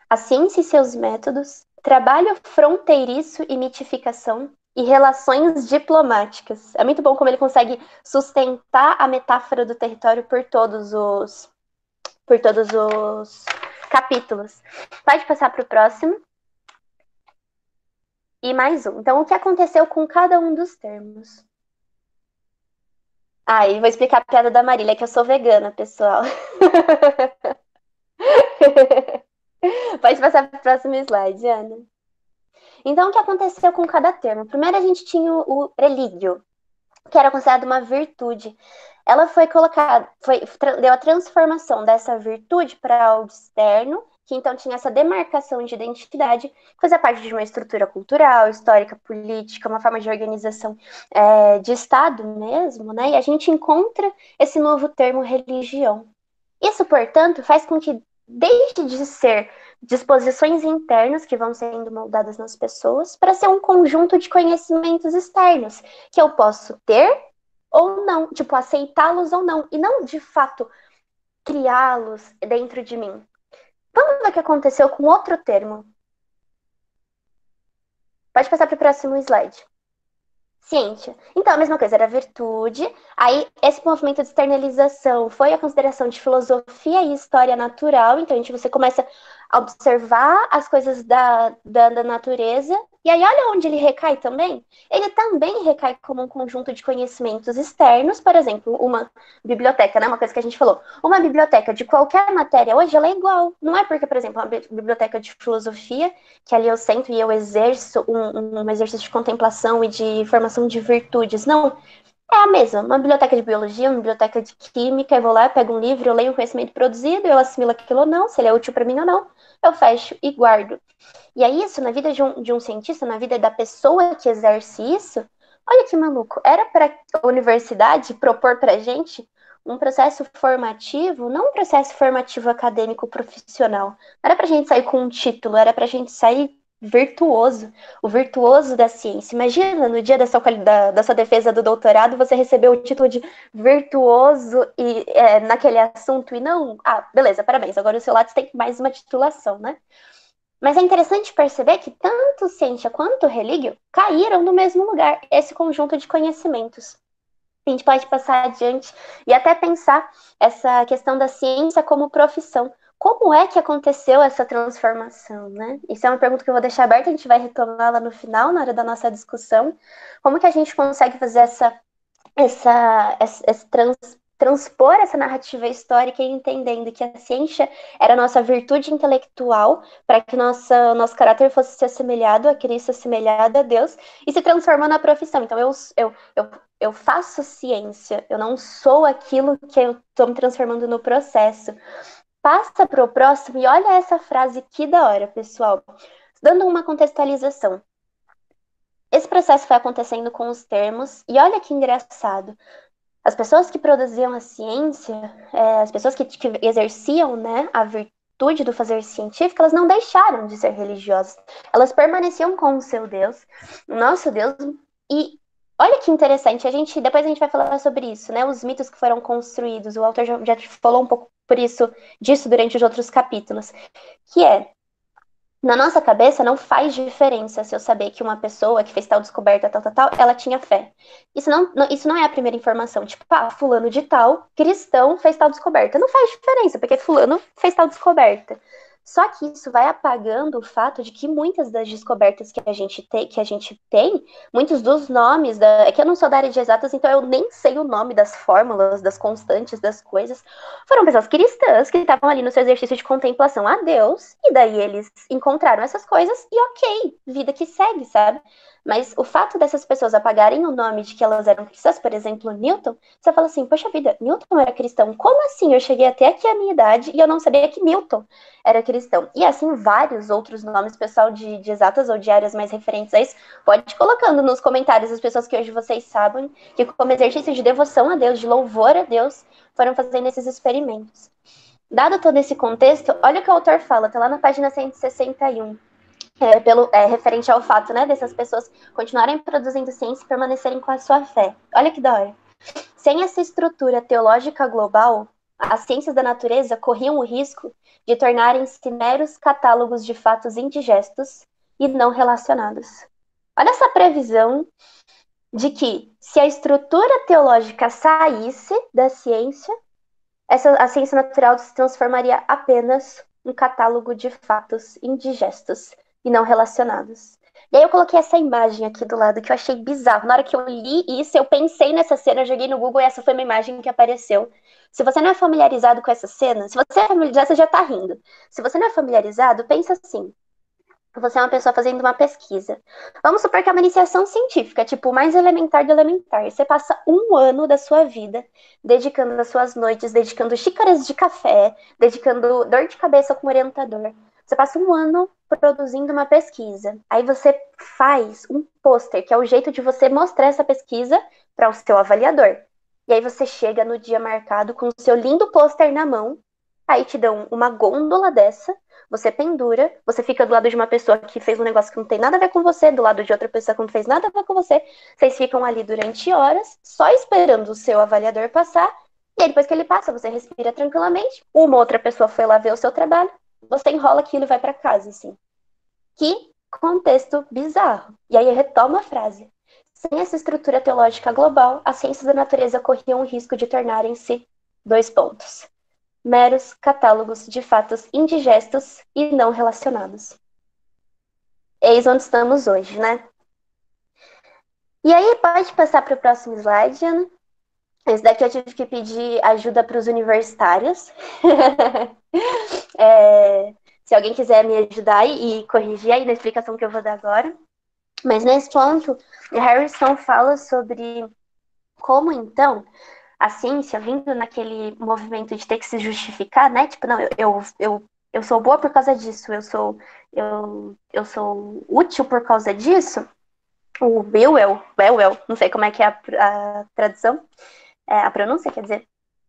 a ciência e seus métodos, trabalho fronteiriço e mitificação, e relações diplomáticas. É muito bom como ele consegue sustentar a metáfora do território por todos os capítulos. Pode passar para o próximo. E mais um. Então, o que aconteceu com cada um dos termos? E vou explicar a piada da Marília, que eu sou vegana, pessoal. Pode passar para o próximo slide, Ana. Então, o que aconteceu com cada termo? Primeiro, a gente tinha o religio, que era considerado uma virtude. Ela foi colocada, deu a transformação dessa virtude para algo externo, que então tinha essa demarcação de identidade, fazia parte de uma estrutura cultural, histórica, política, uma forma de organização de Estado mesmo, né? E a gente encontra esse novo termo religião. Isso, portanto, faz com que deixe de ser disposições internas que vão sendo moldadas nas pessoas para ser um conjunto de conhecimentos externos que eu posso ter ou não, tipo, aceitá-los ou não, e não, de fato, criá-los dentro de mim. Vamos ver o que aconteceu com outro termo. Pode passar para o próximo slide. Ciência. Então, a mesma coisa, era virtude. Aí, esse movimento de externalização foi a consideração de filosofia e história natural. Então, você começa a observar as coisas da natureza. E aí, olha onde ele recai também. Ele também recai como um conjunto de conhecimentos externos. Por exemplo, uma biblioteca, né? Uma coisa que a gente falou. Uma biblioteca de qualquer matéria hoje, ela é igual. Não é porque, por exemplo, uma biblioteca de filosofia, que ali eu sento e eu exerço um exercício de contemplação e de formação de virtudes. Não, é a mesma. Uma biblioteca de biologia, uma biblioteca de química, eu vou lá, pego um livro, eu leio o conhecimento produzido, eu assimilo aquilo ou não, se ele é útil para mim ou não, eu fecho e guardo. E é isso, na vida de um cientista, na vida da pessoa que exerce isso, olha que maluco, era para a universidade propor para a gente um processo formativo, não um processo formativo acadêmico profissional. Não era para a gente sair com um título, era para a gente sair virtuoso, o virtuoso da ciência. Imagina, no dia da sua defesa do doutorado, você recebeu o título de virtuoso naquele assunto e não... beleza, parabéns, agora o seu lado tem mais uma titulação, né? Mas é interessante perceber que tanto ciência quanto religio caíram no mesmo lugar, esse conjunto de conhecimentos. A gente pode passar adiante e até pensar essa questão da ciência como profissão. Como é que aconteceu essa transformação, né? Isso é uma pergunta que eu vou deixar aberta, a gente vai retomar lá no final, na hora da nossa discussão. Como que a gente consegue fazer transpor essa narrativa histórica e entendendo que a ciência era a nossa virtude intelectual para que nosso caráter fosse se assemelhado a Cristo, assemelhado a Deus, e se transformou na profissão. Então, eu faço ciência, eu não sou aquilo que eu estou me transformando no processo. Passa para o próximo e olha essa frase que da hora, pessoal. dando uma contextualização. Esse processo foi acontecendo com os termos, e olha que engraçado. As pessoas que produziam a ciência, as pessoas que exerciam, né, a virtude do fazer científico, elas não deixaram de ser religiosas. Elas permaneciam com o seu Deus, o nosso Deus, e olha que interessante, depois a gente vai falar sobre isso, né, os mitos que foram construídos, o autor já falou um pouco disso durante os outros capítulos, que na nossa cabeça não faz diferença se eu saber que uma pessoa que fez tal descoberta, tal, ela tinha fé. Isso não é a primeira informação. Tipo, fulano de tal, cristão, fez tal descoberta. Não faz diferença, porque fulano fez tal descoberta. Só que isso vai apagando o fato de que muitas das descobertas que a gente tem, muitos dos nomes, é que eu não sou da área de exatas, então eu nem sei o nome das fórmulas, das constantes, das coisas, foram pessoas cristãs que estavam ali no seu exercício de contemplação a Deus, e daí eles encontraram essas coisas, e ok, vida que segue, sabe? Mas o fato dessas pessoas apagarem o nome de que elas eram cristãs, por exemplo, Newton, você fala assim, poxa vida, Newton era cristão, como assim? Eu cheguei até aqui a minha idade e eu não sabia que Newton era cristão. E assim, vários outros nomes, pessoal de exatas ou de áreas mais referentes a isso, pode ir colocando nos comentários as pessoas que hoje vocês sabem, que como exercício de devoção a Deus, de louvor a Deus, foram fazendo esses experimentos. Dado todo esse contexto, olha o que o autor fala, tá lá na página 161. Referente ao fato, né, dessas pessoas continuarem produzindo ciência e permanecerem com a sua fé. Olha que da hora. Sem essa estrutura teológica global, as ciências da natureza corriam o risco de tornarem-se meros catálogos de fatos indigestos e não relacionados. Olha essa previsão de que, se a estrutura teológica saísse da ciência, a ciência natural se transformaria apenas em catálogo de fatos indigestos e não relacionados. E aí eu coloquei essa imagem aqui do lado que eu achei bizarro. Na hora que eu li isso, eu pensei nessa cena, eu joguei no Google e essa foi uma imagem que apareceu. Se você não é familiarizado com essa cena, se você é familiarizado, você já tá rindo. Se você não é familiarizado, pensa assim. Você é uma pessoa fazendo uma pesquisa. Vamos supor que é uma iniciação científica, tipo, o mais elementar do elementar. Você passa um ano da sua vida dedicando as suas noites, dedicando xícaras de café, dedicando dor de cabeça com orientador. Você passa um ano produzindo uma pesquisa. Aí você faz um pôster, que é o jeito de você mostrar essa pesquisa para o seu avaliador. E aí você chega no dia marcado com o seu lindo pôster na mão. Aí te dão uma gôndola dessa, você pendura, você fica do lado de uma pessoa que fez um negócio que não tem nada a ver com você, do lado de outra pessoa que não fez nada a ver com você. Vocês ficam ali durante horas, só esperando o seu avaliador passar. E aí, depois que ele passa, você respira tranquilamente. Uma outra pessoa foi lá ver o seu trabalho, você enrola aquilo e vai para casa, assim. Que contexto bizarro. E aí retoma a frase. Sem essa estrutura teológica global, as ciências da natureza corriam o risco de tornarem-se dois pontos. Meros catálogos de fatos indigestos e não relacionados. Eis onde estamos hoje, né? E aí, pode passar para o próximo slide, Ana. Esse daqui eu tive que pedir ajuda para os universitários. Se alguém quiser me ajudar e corrigir aí na explicação que eu vou dar agora. Mas nesse ponto, Harrison fala sobre como, então, a ciência, vindo naquele movimento de ter que se justificar, né? Tipo, não, eu sou boa por causa disso, eu sou útil por causa disso. O Wellwell, não sei como é que é a tradução, a pronúncia, quer dizer.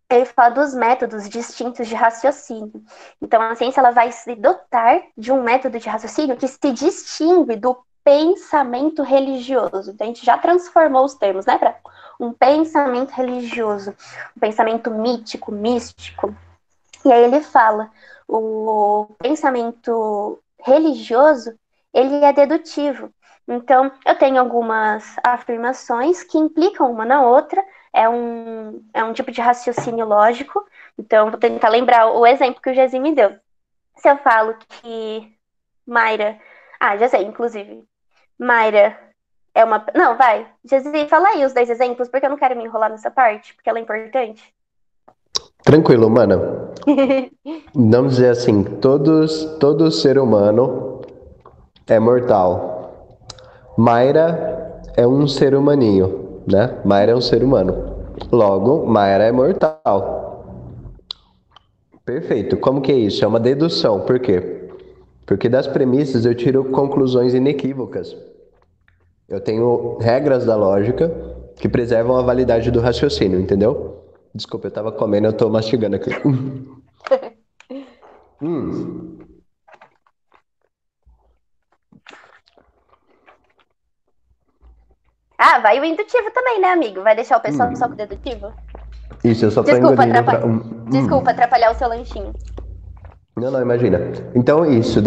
Ele fala dos métodos distintos de raciocínio. Então, a ciência ela vai se dotar de um método de raciocínio que se distingue do pensamento religioso. Então, a gente já transformou os termos, né, para um pensamento religioso, um pensamento mítico, místico. E aí ele fala, o pensamento religioso, ele é dedutivo. Então, eu tenho algumas afirmações que implicam uma na outra, é um tipo de raciocínio lógico. Então, vou tentar lembrar o exemplo que o Gesi me deu. Se eu falo que Mayra... já sei, inclusive. Mayra é uma... Não, vai. Gesi, fala aí os 2 exemplos, porque eu não quero me enrolar nessa parte, porque ela é importante. Tranquilo, mana. Vamos dizer assim, todo ser humano é mortal. Mayra é um ser humaninho, né? Mayra é um ser humano. Logo, Mayra é mortal. Perfeito. Como que é isso? É uma dedução. Por quê? Porque das premissas eu tiro conclusões inequívocas. Eu tenho regras da lógica que preservam a validade do raciocínio, entendeu? Desculpa, eu tava comendo, eu tô mastigando aqui. Ah, vai o indutivo também, né, amigo? Vai deixar o pessoal só com o dedutivo? Isso, eu só tô Desculpa, engolindo pra... Desculpa atrapalhar o seu lanchinho. Não, imagina. Então, isso,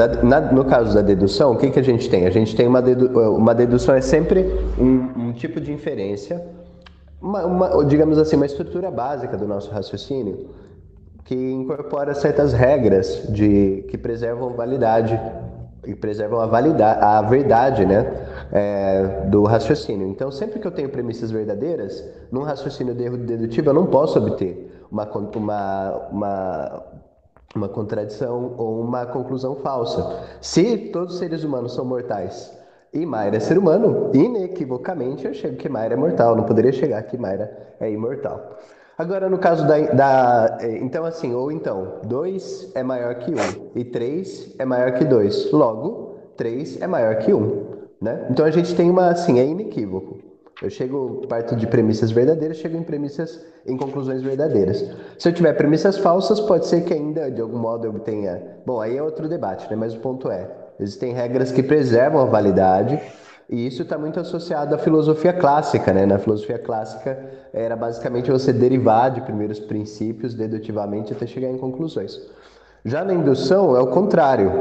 no caso da dedução, o que, que a gente tem? A gente tem uma dedução é sempre um tipo de inferência, digamos assim, uma estrutura básica do nosso raciocínio, que incorpora certas regras que preservam validade e preservam a verdade, né, do raciocínio. Então, sempre que eu tenho premissas verdadeiras, num raciocínio dedutivo, eu não posso obter uma contradição ou uma conclusão falsa. Se todos os seres humanos são mortais e Mayra é ser humano, inequivocamente eu chego que Mayra é mortal. Não poderia chegar que Mayra é imortal. Agora, no caso então, assim, ou então, 2 é maior que 1 e 3 é maior que 2. Logo, 3 é maior que 1, né? Então, a gente tem é inequívoco. Parto de premissas verdadeiras, chego em conclusões verdadeiras. Se eu tiver premissas falsas, pode ser que ainda, de algum modo, eu tenha... Bom, aí é outro debate, né? Mas o ponto existem regras que preservam a validade, e isso está muito associado à filosofia clássica, né? Na filosofia clássica, era basicamente você derivar de primeiros princípios dedutivamente até chegar em conclusões. Já na indução, é o contrário.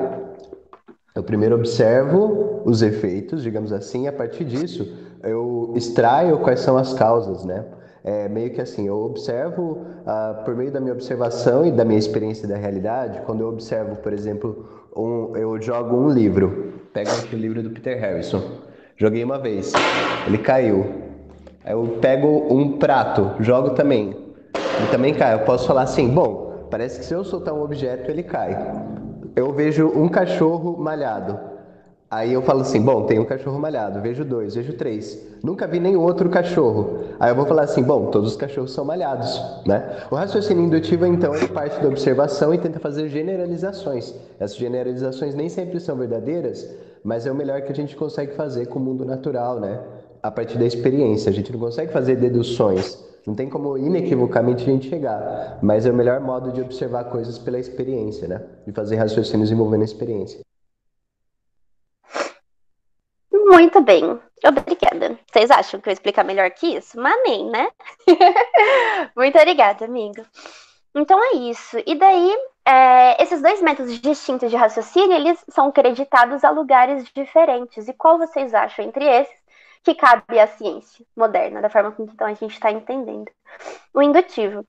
Eu primeiro observo os efeitos, digamos assim, e a partir disso eu extraio quais são as causas, né? É meio que assim, eu observo, por meio da minha observação e da minha experiência da realidade, quando eu observo, por exemplo, eu jogo um livro, pego aqui o livro do Peter Harrison, joguei uma vez, ele caiu. Aí eu pego um prato, jogo também, ele também cai. Eu posso falar assim, bom, parece que se eu soltar um objeto, ele cai. Eu vejo um cachorro malhado. Aí eu falo assim, bom, tem um cachorro malhado. Vejo 2, vejo 3. Nunca vi nenhum outro cachorro. Aí eu vou falar assim, bom, todos os cachorros são malhados, né? O raciocínio indutivo, então, ele parte da observação e tenta fazer generalizações. Essas generalizações nem sempre são verdadeiras, mas é o melhor que a gente consegue fazer com o mundo natural, né? A partir da experiência. A gente não consegue fazer deduções. Não tem como inequivocamente a gente chegar, mas é o melhor modo de observar coisas pela experiência, né? De fazer raciocínios envolvendo a experiência. Muito bem, obrigada. Vocês acham que eu explicar melhor que isso? Mas nem, né? Muito obrigada, amigo. Então é isso. E daí, esses dois métodos distintos de raciocínio, eles são creditados a lugares diferentes. E qual vocês acham entre esses que cabe à ciência moderna, da forma como então a gente está entendendo? O indutivo.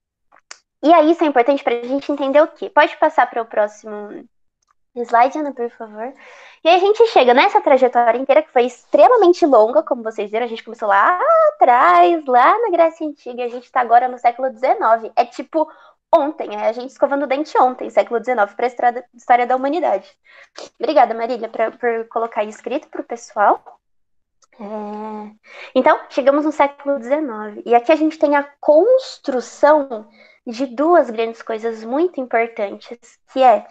E aí, isso é importante para a gente entender o quê? Pode passar para o próximo slide, Ana, por favor. E aí a gente chega nessa trajetória inteira, que foi extremamente longa, como vocês viram. A gente começou lá atrás, lá na Grécia Antiga, e a gente está agora no século XIX. É tipo ontem, a gente escovando o dente ontem, século XIX, para a história da humanidade. Obrigada, Marília, por colocar aí escrito para o pessoal. Então, chegamos no século XIX. E aqui a gente tem a construção de duas grandes coisas muito importantes, que é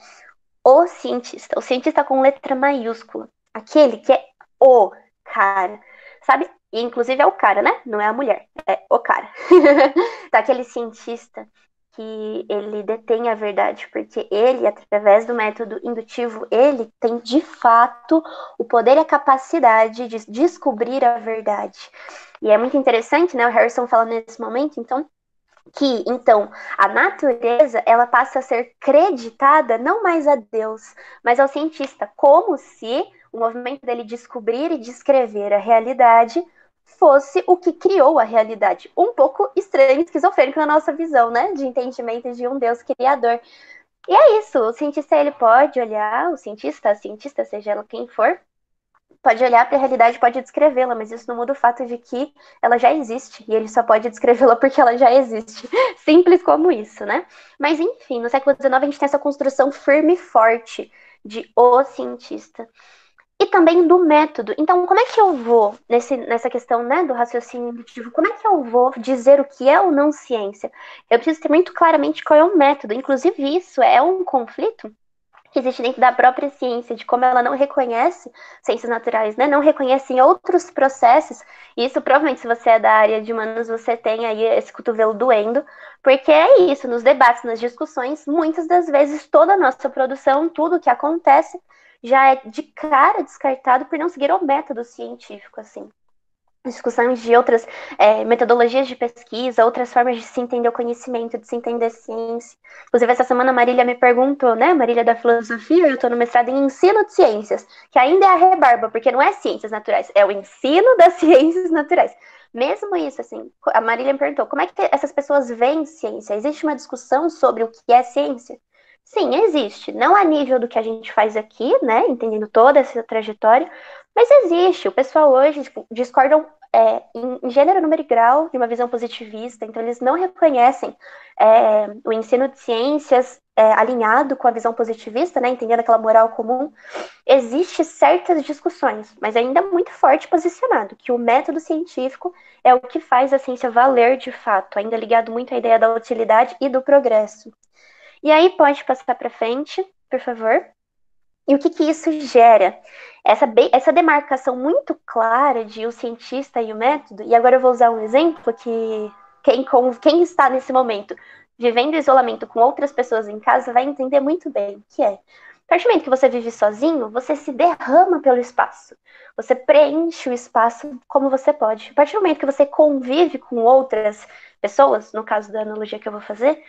o cientista com letra maiúscula, aquele que é o cara, sabe? E, inclusive é o cara, né? Não é a mulher, é o cara. Tá, aquele cientista que ele detém a verdade, porque ele, através do método indutivo, ele tem de fato o poder e a capacidade de descobrir a verdade. E é muito interessante, né? O Harrison fala nesse momento, então, a natureza, ela passa a ser creditada não mais a Deus, mas ao cientista, como se o movimento dele descobrir e descrever a realidade fosse o que criou a realidade. Um pouco estranho, esquizofrênico na nossa visão, né, de entendimento de um Deus criador. E é isso, o cientista, ele pode olhar, a cientista, seja ela quem for, pode olhar para a realidade, pode descrevê-la, mas isso não muda o fato de que ela já existe, e ele só pode descrevê-la porque ela já existe. Simples como isso, né? Mas, enfim, no século XIX a gente tem essa construção firme e forte de o cientista. E também do método. Então, como é que eu vou, nessa questão, né, do raciocínio indutivo, como é que eu vou dizer o que é ou não ciência? Eu preciso ter muito claramente qual é o método. Inclusive, isso é um conflito que existe dentro da própria ciência, de como ela não reconhece ciências naturais, né? Não reconhece em outros processos. E isso, provavelmente, se você é da área de humanos, você tem aí esse cotovelo doendo, porque é isso, nos debates, nas discussões, muitas das vezes toda a nossa produção, tudo que acontece, já é de cara descartado por não seguir o método científico, assim. Discussões de outras metodologias de pesquisa, outras formas de se entender o conhecimento, de se entender a ciência. Inclusive, essa semana a Marília me perguntou, né? Marília da filosofia, eu estou no mestrado em ensino de ciências, que ainda é a rebarba, porque não é ciências naturais, é o ensino das ciências naturais. Mesmo isso, assim, a Marília me perguntou, como é que essas pessoas veem ciência? Existe uma discussão sobre o que é ciência? Sim, existe. Não a nível do que a gente faz aqui, né? Entendendo toda essa trajetória, mas existe. O pessoal hoje discordam em gênero, número e grau de uma visão positivista, então eles não reconhecem o ensino de ciências alinhado com a visão positivista, né, entendendo aquela moral comum. Existem certas discussões, mas ainda muito forte posicionado, que o método científico é o que faz a ciência valer de fato, ainda ligado muito à ideia da utilidade e do progresso. E aí pode passar para frente, por favor. E o que isso gera? Essa demarcação muito clara de o cientista e o método, e agora eu vou usar um exemplo que quem está nesse momento vivendo isolamento com outras pessoas em casa vai entender muito bem, que é, a partir do momento que você vive sozinho, você se derrama pelo espaço. Você preenche o espaço como você pode. A partir do momento que você convive com outras pessoas, no caso da analogia que eu vou fazer,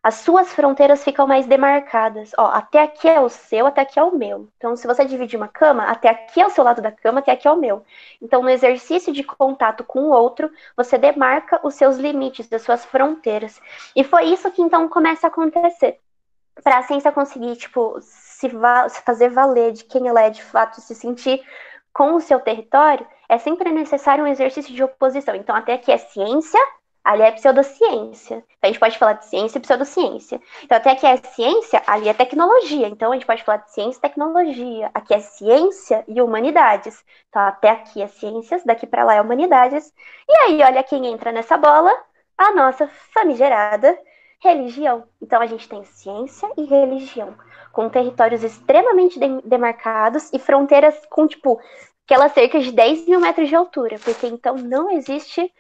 as suas fronteiras ficam mais demarcadas. Ó, até aqui é o seu, até aqui é o meu. Então, se você dividir uma cama, até aqui é o seu lado da cama, até aqui é o meu. Então, no exercício de contato com o outro, você demarca os seus limites, as suas fronteiras. E foi isso que então começa a acontecer. Para a ciência conseguir, tipo, se fazer valer de quem ela é de fato, se sentir com o seu território, é sempre necessário um exercício de oposição. Então, até aqui é ciência, ali é pseudociência. A gente pode falar de ciência e pseudociência. Então, até aqui é ciência, ali é tecnologia. Então, a gente pode falar de ciência e tecnologia. Aqui é ciência e humanidades. Então, até aqui é ciências, daqui para lá é humanidades. E aí, olha quem entra nessa bola, a nossa famigerada religião. Então, a gente tem ciência e religião, com territórios extremamente demarcados e fronteiras com, tipo, aquela cerca de 10 mil metros de altura, porque então não existe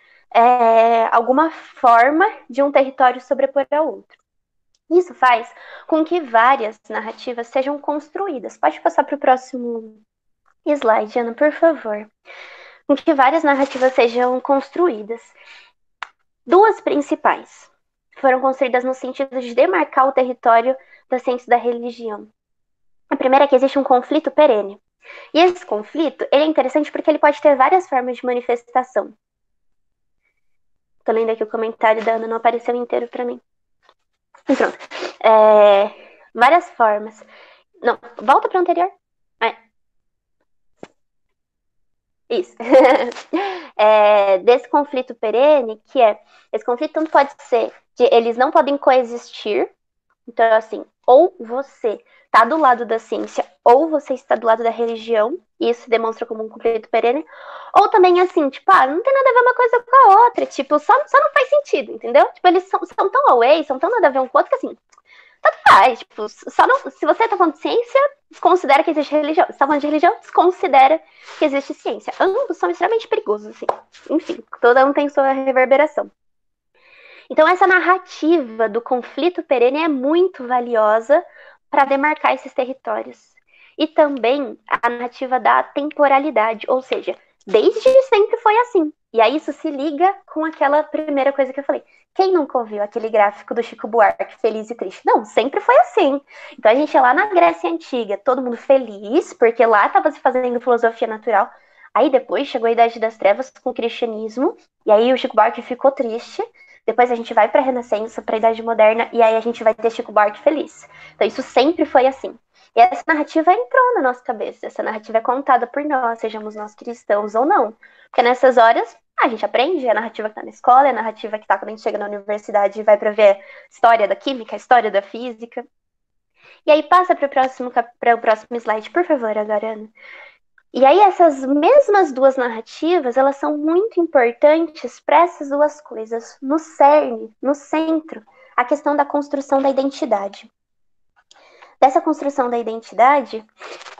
alguma forma de um território sobrepor ao outro. Isso faz com que várias narrativas sejam construídas. Pode passar para o próximo slide, Ana, por favor. Com que várias narrativas sejam construídas. Duas principais foram construídas no sentido de demarcar o território da ciência e da religião. A primeira é que existe um conflito perene. E esse conflito, ele é interessante porque ele pode ter várias formas de manifestação. Tô lendo aqui o comentário da Ana, não apareceu inteiro para mim. E pronto. Várias formas. Não, volta para o anterior. Isso. Desse conflito perene, que esse conflito tanto pode ser eles não podem coexistir. Então, assim, ou você está do lado da ciência, ou você está do lado da religião, e isso se demonstra como um conflito perene, ou também, assim, tipo, não tem nada a ver uma coisa com a outra, tipo, só não faz sentido, entendeu? Tipo, eles são tão away, são tão nada a ver um com o outro, que assim, tanto faz, tipo, se você está falando de ciência, desconsidera que existe religião. Se está falando de religião, desconsidera que existe ciência. Ambos são extremamente perigosos, assim. Enfim, cada um tem sua reverberação. Então, essa narrativa do conflito perene é muito valiosa para demarcar esses territórios. E também a narrativa da temporalidade, ou seja, desde sempre foi assim. E aí isso se liga com aquela primeira coisa que eu falei. Quem nunca ouviu aquele gráfico do Chico Buarque, feliz e triste? Não, sempre foi assim. Então a gente ia lá na Grécia Antiga, todo mundo feliz, porque lá estava se fazendo filosofia natural. Aí depois chegou a Idade das Trevas com o cristianismo, e aí o Chico Buarque ficou triste. Depois a gente vai para a Renascença, para a Idade Moderna, e aí a gente vai ter Chico Buarque feliz. Então isso sempre foi assim. E essa narrativa entrou na nossa cabeça. Essa narrativa é contada por nós, sejamos nós cristãos ou não. Porque nessas horas, a gente aprende, a narrativa que está na escola, a narrativa que está quando a gente chega na universidade e vai para ver história da química, história da física. E aí passa para o próximo slide, por favor, agora, Ana. E aí essas mesmas duas narrativas, elas são muito importantes para essas duas coisas, no cerne, no centro, a questão da construção da identidade. dessa construção da identidade,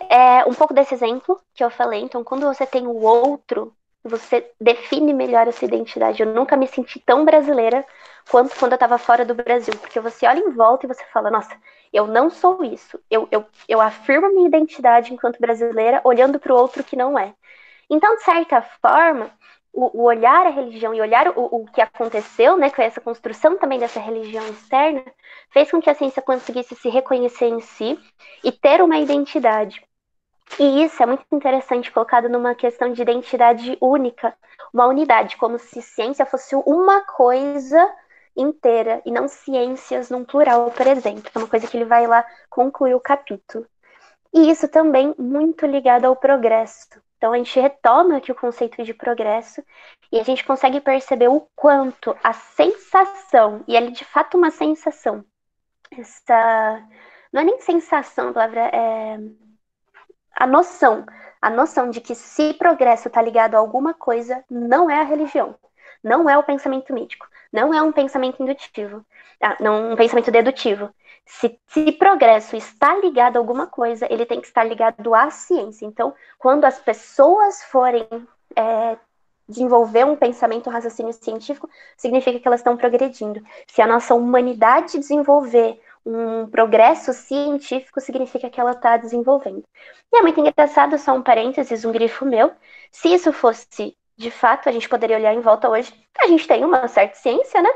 é um pouco desse exemplo que eu falei. Então, quando você tem o outro, você define melhor essa identidade. Eu nunca me senti tão brasileira quanto quando eu estava fora do Brasil, porque você olha em volta e você fala, nossa, eu não sou isso. Eu afirmo minha identidade enquanto brasileira, olhando para o outro que não é. Então, de certa forma, o olhar a religião e olhar o que aconteceu, né, com essa construção também dessa religião externa, fez com que a ciência conseguisse se reconhecer em si e ter uma identidade. E isso é muito interessante, colocado numa questão de identidade única, uma unidade, como se ciência fosse uma coisa inteira e não ciências num plural, por exemplo. É uma coisa que ele vai lá concluir o capítulo. E isso também muito ligado ao progresso. Então a gente retoma aqui o conceito de progresso e a gente consegue perceber o quanto a sensação, e ele é de fato uma sensação, essa não é nem sensação, a palavra é a noção de que se progresso está ligado a alguma coisa, não é a religião, não é o pensamento mítico, não é um pensamento indutivo, não um pensamento dedutivo. Se progresso está ligado a alguma coisa, ele tem que estar ligado à ciência. Então, quando as pessoas forem desenvolver um pensamento, um raciocínio científico, significa que elas estão progredindo. Se a nossa humanidade desenvolver um progresso científico, significa que ela está desenvolvendo. E é muito engraçado, só um parênteses, um grifo meu. Se isso fosse, de fato, a gente poderia olhar em volta hoje, a gente tem uma certa ciência, né?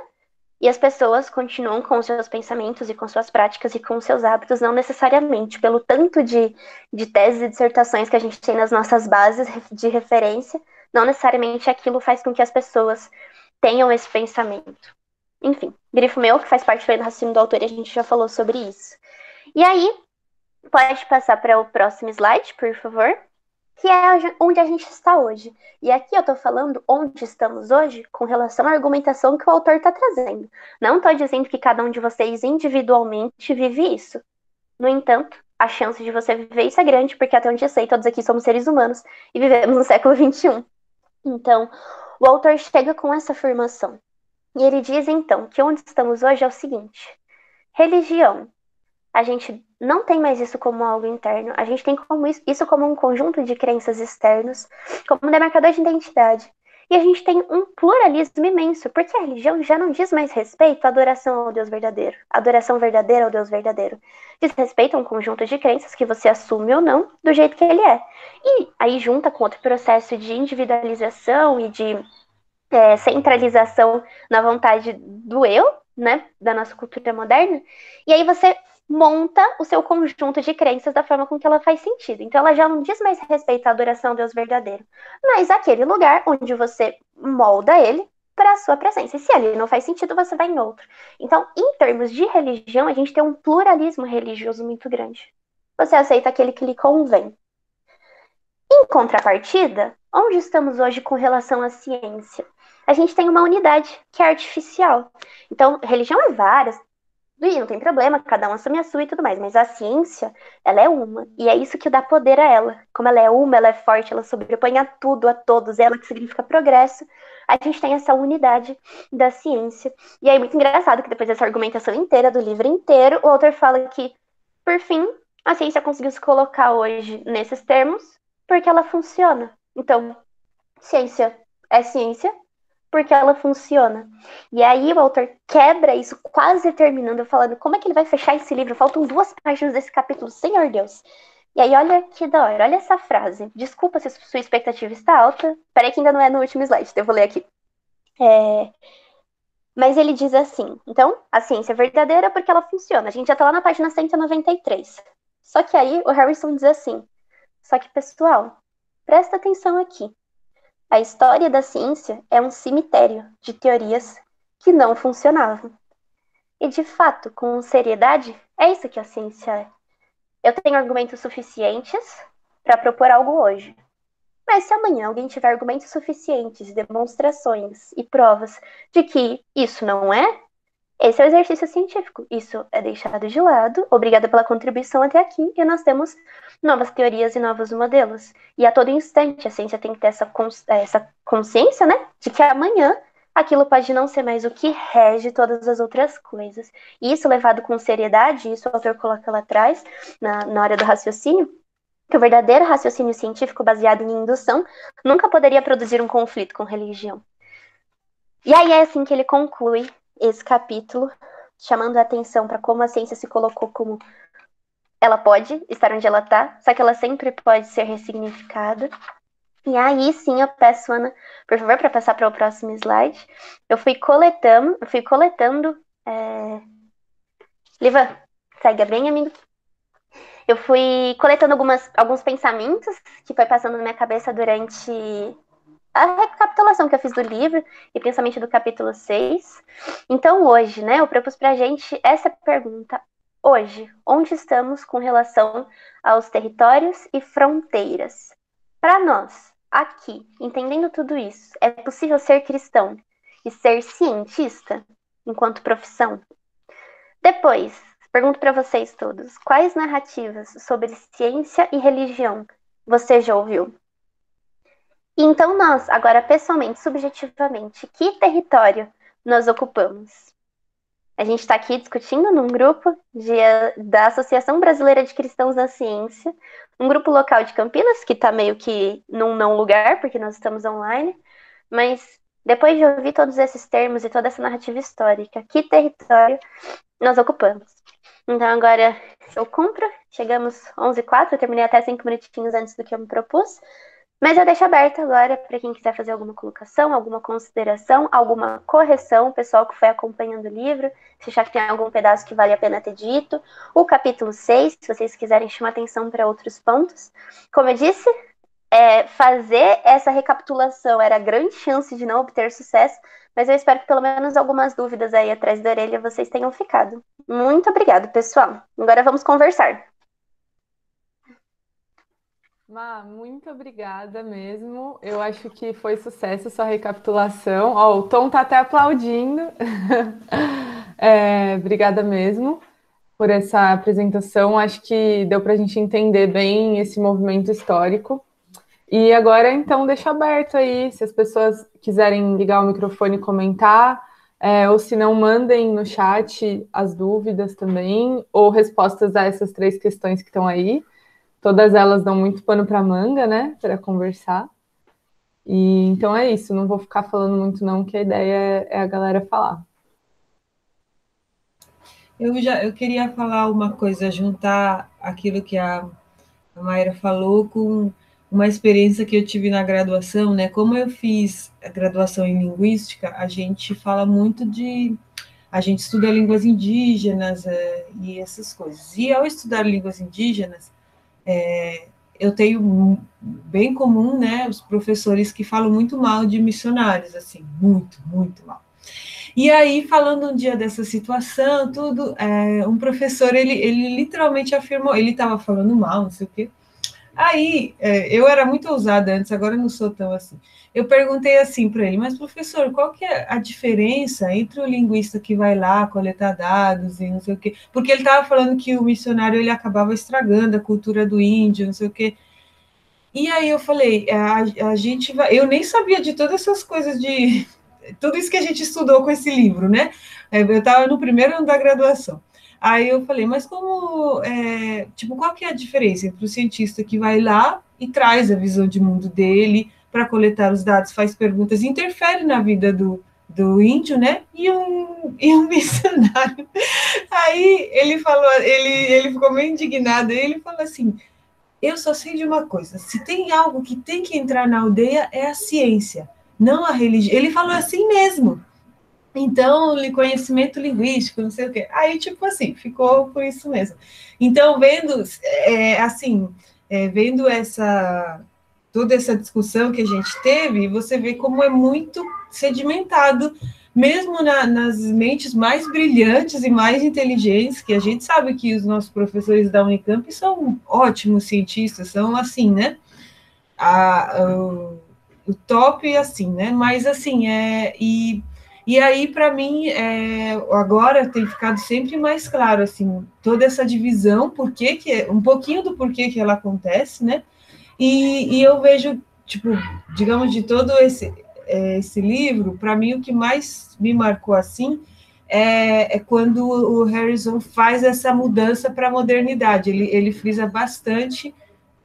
E as pessoas continuam com os seus pensamentos e com suas práticas e com os seus hábitos, não necessariamente pelo tanto de teses e dissertações que a gente tem nas nossas bases de referência, não necessariamente aquilo faz com que as pessoas tenham esse pensamento. Enfim, grifo meu, que faz parte do raciocínio do autor, e a gente já falou sobre isso. E aí, pode passar para o próximo slide, por favor, que é onde a gente está hoje. E aqui eu estou falando onde estamos hoje com relação à argumentação que o autor está trazendo. Não estou dizendo que cada um de vocês individualmente vive isso. No entanto, a chance de você viver isso é grande, porque até onde eu sei, todos aqui somos seres humanos e vivemos no século XXI. Então, o autor chega com essa afirmação. E ele diz, então, que onde estamos hoje é o seguinte: religião. A gente não tem mais isso como algo interno, a gente tem isso como um conjunto de crenças externos, como um demarcador de identidade. E a gente tem um pluralismo imenso, porque a religião já não diz mais respeito à adoração ao Deus verdadeiro, adoração verdadeira ao Deus verdadeiro. Diz respeito a um conjunto de crenças que você assume ou não, do jeito que ele é. E aí junta com outro processo de individualização e de centralização na vontade do eu, né, da nossa cultura moderna, e aí você monta o seu conjunto de crenças da forma com que ela faz sentido. Então ela já não diz mais respeito à adoração ao Deus verdadeiro, mas aquele lugar onde você molda ele para a sua presença. E se ali não faz sentido, você vai em outro. Então, em termos de religião, a gente tem um pluralismo religioso muito grande. Você aceita aquele que lhe convém. Em contrapartida, onde estamos hoje com relação à ciência? A gente tem uma unidade que é artificial. Então, religião é várias, e não tem problema, cada um assume a sua e tudo mais, mas a ciência, ela é uma, e é isso que dá poder a ela. Como ela é uma, ela é forte, ela sobrepõe a tudo, a todos, ela que significa progresso, a gente tem essa unidade da ciência. E aí, muito engraçado que depois dessa argumentação inteira, do livro inteiro, o autor fala que, por fim, a ciência conseguiu se colocar hoje nesses termos, porque ela funciona. Então, ciência é ciência, porque ela funciona. E aí o autor quebra isso, quase terminando, falando como é que ele vai fechar esse livro. Faltam 2 páginas desse capítulo, Senhor Deus. E aí olha que da hora, olha essa frase. Desculpa se sua expectativa está alta. Peraí que ainda não é no último slide, então eu vou ler aqui. Mas ele diz assim, então, a ciência é verdadeira porque ela funciona. A gente já tá lá na página 193. Só que aí o Harrison diz assim, só que pessoal, presta atenção aqui. A história da ciência é um cemitério de teorias que não funcionavam. E, de fato, com seriedade, é isso que a ciência é. Eu tenho argumentos suficientes para propor algo hoje. Mas se amanhã alguém tiver argumentos suficientes, demonstrações e provas de que isso não é, esse é o exercício científico. Isso é deixado de lado. Obrigada pela contribuição até aqui. E nós temos novas teorias e novos modelos. E a todo instante a ciência tem que ter essa consciência, né? De que amanhã aquilo pode não ser mais o que rege todas as outras coisas. E isso levado com seriedade, isso o autor coloca lá atrás, na hora do raciocínio, que o verdadeiro raciocínio científico baseado em indução nunca poderia produzir um conflito com religião. E aí é assim que ele conclui esse capítulo, chamando a atenção para como a ciência se colocou como ela pode estar onde ela está, só que ela sempre pode ser ressignificada. E aí sim eu peço, Ana, por favor, para passar para o próximo slide. Eu fui coletando. Liva, segue bem, amigo. Eu fui coletando alguns pensamentos que foi passando na minha cabeça durante a recapitulação que eu fiz do livro, e principalmente do capítulo 6. Então hoje, né, eu propus pra gente essa pergunta. Hoje, onde estamos com relação aos territórios e fronteiras? Para nós, aqui, entendendo tudo isso, é possível ser cristão e ser cientista enquanto profissão? Depois, pergunto para vocês todos, quais narrativas sobre ciência e religião você já ouviu? Então nós, agora pessoalmente, subjetivamente, que território nós ocupamos? A gente está aqui discutindo num grupo da Associação Brasileira de Cristãos na Ciência, um grupo local de Campinas, que está meio que num não lugar, porque nós estamos online, mas depois de ouvir todos esses termos e toda essa narrativa histórica, que território nós ocupamos? Então agora eu cumpro, chegamos 11h04, eu terminei até 5 minutinhos antes do que eu me propus, mas eu deixo aberto agora para quem quiser fazer alguma colocação, alguma consideração, alguma correção, o pessoal que foi acompanhando o livro, se achar que tem algum pedaço que vale a pena ter dito. O capítulo 6, se vocês quiserem chamar atenção para outros pontos. Como eu disse, fazer essa recapitulação era grande chance de não obter sucesso, mas eu espero que pelo menos algumas dúvidas aí atrás da orelha vocês tenham ficado. Muito obrigado, pessoal. Agora vamos conversar. Má, muito obrigada mesmo. Eu acho que foi sucesso a sua recapitulação. Ó, o Tom tá até aplaudindo. Obrigada mesmo por essa apresentação. Acho que deu para a gente entender bem esse movimento histórico. E agora, então, deixo aberto aí, se as pessoas quiserem ligar o microfone e comentar, ou se não, mandem no chat as dúvidas também, ou respostas a essas 3 questões que estão aí. Todas elas dão muito pano para manga, né, para conversar. E então é isso, não vou ficar falando muito não, que a ideia é a galera falar. Eu queria falar uma coisa, juntar aquilo que a Mayra falou com uma experiência que eu tive na graduação, né? Como eu fiz a graduação em linguística, a gente fala muito a gente estuda línguas indígenas e essas coisas. E ao estudar línguas indígenas, eu tenho bem comum, né, os professores que falam muito mal de missionários, assim, muito, muito mal. E aí, falando um dia dessa situação, tudo, um professor, ele literalmente afirmou, ele estava falando mal, não sei o quê. Aí, eu era muito ousada antes, agora não sou tão assim. Eu perguntei assim para ele, mas professor, qual que é a diferença entre o linguista que vai lá coletar dados e não sei o quê? Porque ele estava falando que o missionário ele acabava estragando a cultura do índio, não sei o quê. E aí eu falei, a gente vai... Eu nem sabia de todas essas coisas de... Tudo isso que a gente estudou com esse livro, né? Eu estava no primeiro ano da graduação. Aí eu falei, mas como... qual que é a diferença entre o cientista que vai lá e traz a visão de mundo dele para coletar os dados, faz perguntas, interfere na vida do índio, né? E um missionário. Aí ele falou, ele ficou meio indignado, ele falou assim, eu só sei de uma coisa, se tem algo que tem que entrar na aldeia é a ciência, não a religião. Ele falou assim mesmo. Então, conhecimento linguístico, não sei o quê. Aí, tipo assim, ficou por isso mesmo. Então, vendo toda essa discussão que a gente teve, você vê como é muito sedimentado, mesmo nas mentes mais brilhantes e mais inteligentes, que a gente sabe que os nossos professores da Unicamp são ótimos cientistas, são assim, né? O top, assim, né? Mas, assim, E aí, para mim, agora tem ficado sempre mais claro, assim, toda essa divisão, um pouquinho do porquê que ela acontece, né? E eu vejo, tipo, digamos, de todo esse livro, para mim o que mais me marcou assim é quando o Harrison faz essa mudança para a modernidade. Ele frisa bastante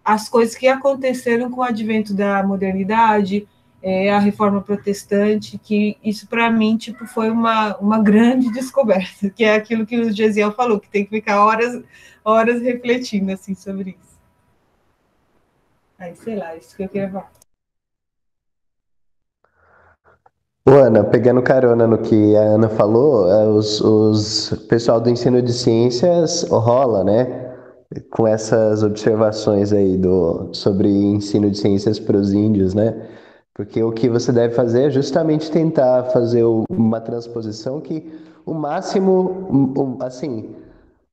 as coisas que aconteceram com o advento da modernidade, a reforma protestante, que isso para mim tipo foi uma grande descoberta, que é aquilo que o Gesiel falou, que tem que ficar horas refletindo assim sobre isso. Aí, sei lá, isso que eu queria falar. Ô, Ana, pegando carona no que a Ana falou, os pessoal do ensino de ciências rola, né? Com essas observações aí sobre ensino de ciências para os índios, né? Porque o que você deve fazer é justamente tentar fazer uma transposição que o máximo, assim,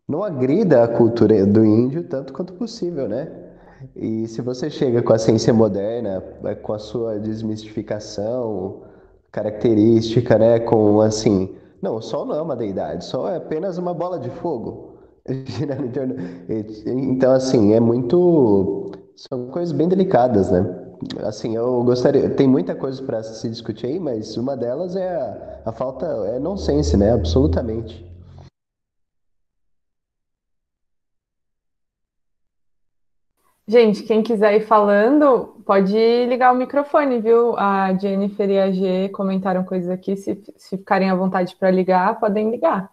não agrida a cultura do índio tanto quanto possível, né? E se você chega com a ciência moderna, com a sua desmistificação característica, né, com assim, não, o Sol não é uma deidade, o Sol é apenas uma bola de fogo girando em torno. Então, assim, são coisas bem delicadas, né? Assim, eu gostaria, tem muita coisa para se discutir aí, mas uma delas é a falta, é nonsense, né? Absolutamente. Gente, quem quiser ir falando, pode ligar o microfone, viu? A Jennifer e a G comentaram coisas aqui. Se ficarem à vontade para ligar, podem ligar.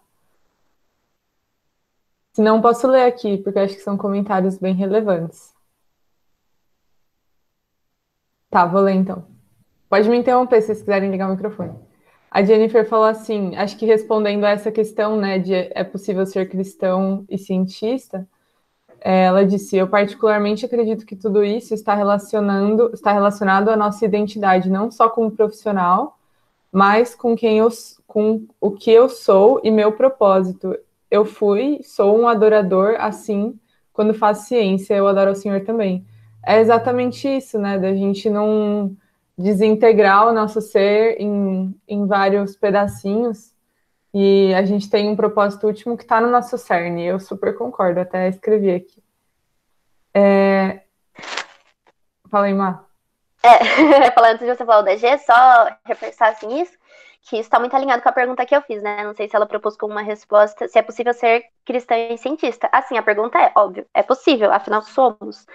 Se não, posso ler aqui, porque eu acho que são comentários bem relevantes. Tá, vou ler então. Pode me interromper se vocês quiserem ligar o microfone. A Jennifer falou assim, acho que respondendo a essa questão, né, de é possível ser cristão e cientista, ela disse, eu particularmente acredito que tudo isso está relacionado à nossa identidade, não só como profissional, mas com o que eu sou e meu propósito. Sou um adorador, assim, quando faço ciência, eu adoro o Senhor também. É exatamente isso, né, da gente não desintegrar o nosso ser em vários pedacinhos, e a gente tem um propósito último que está no nosso cerne. Eu super concordo, até escrevi aqui. Fala aí, Má. Falando antes de você falar da G, só reforçar assim isso, que isso está muito alinhado com a pergunta que eu fiz, né? Não sei se ela propôs como uma resposta, se é possível ser cristã e cientista. Assim, a pergunta é, óbvio, é possível, afinal somos.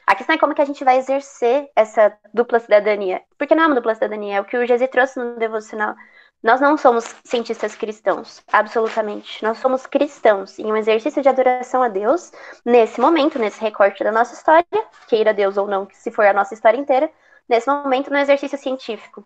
A questão é como que a gente vai exercer essa dupla cidadania. Porque não é uma dupla cidadania, é o que o Gesi trouxe no devocional. Nós não somos cientistas cristãos, absolutamente. Nós somos cristãos em um exercício de adoração a Deus, nesse momento, nesse recorte da nossa história, queira Deus ou não, se for a nossa história inteira, nesse momento, no exercício científico.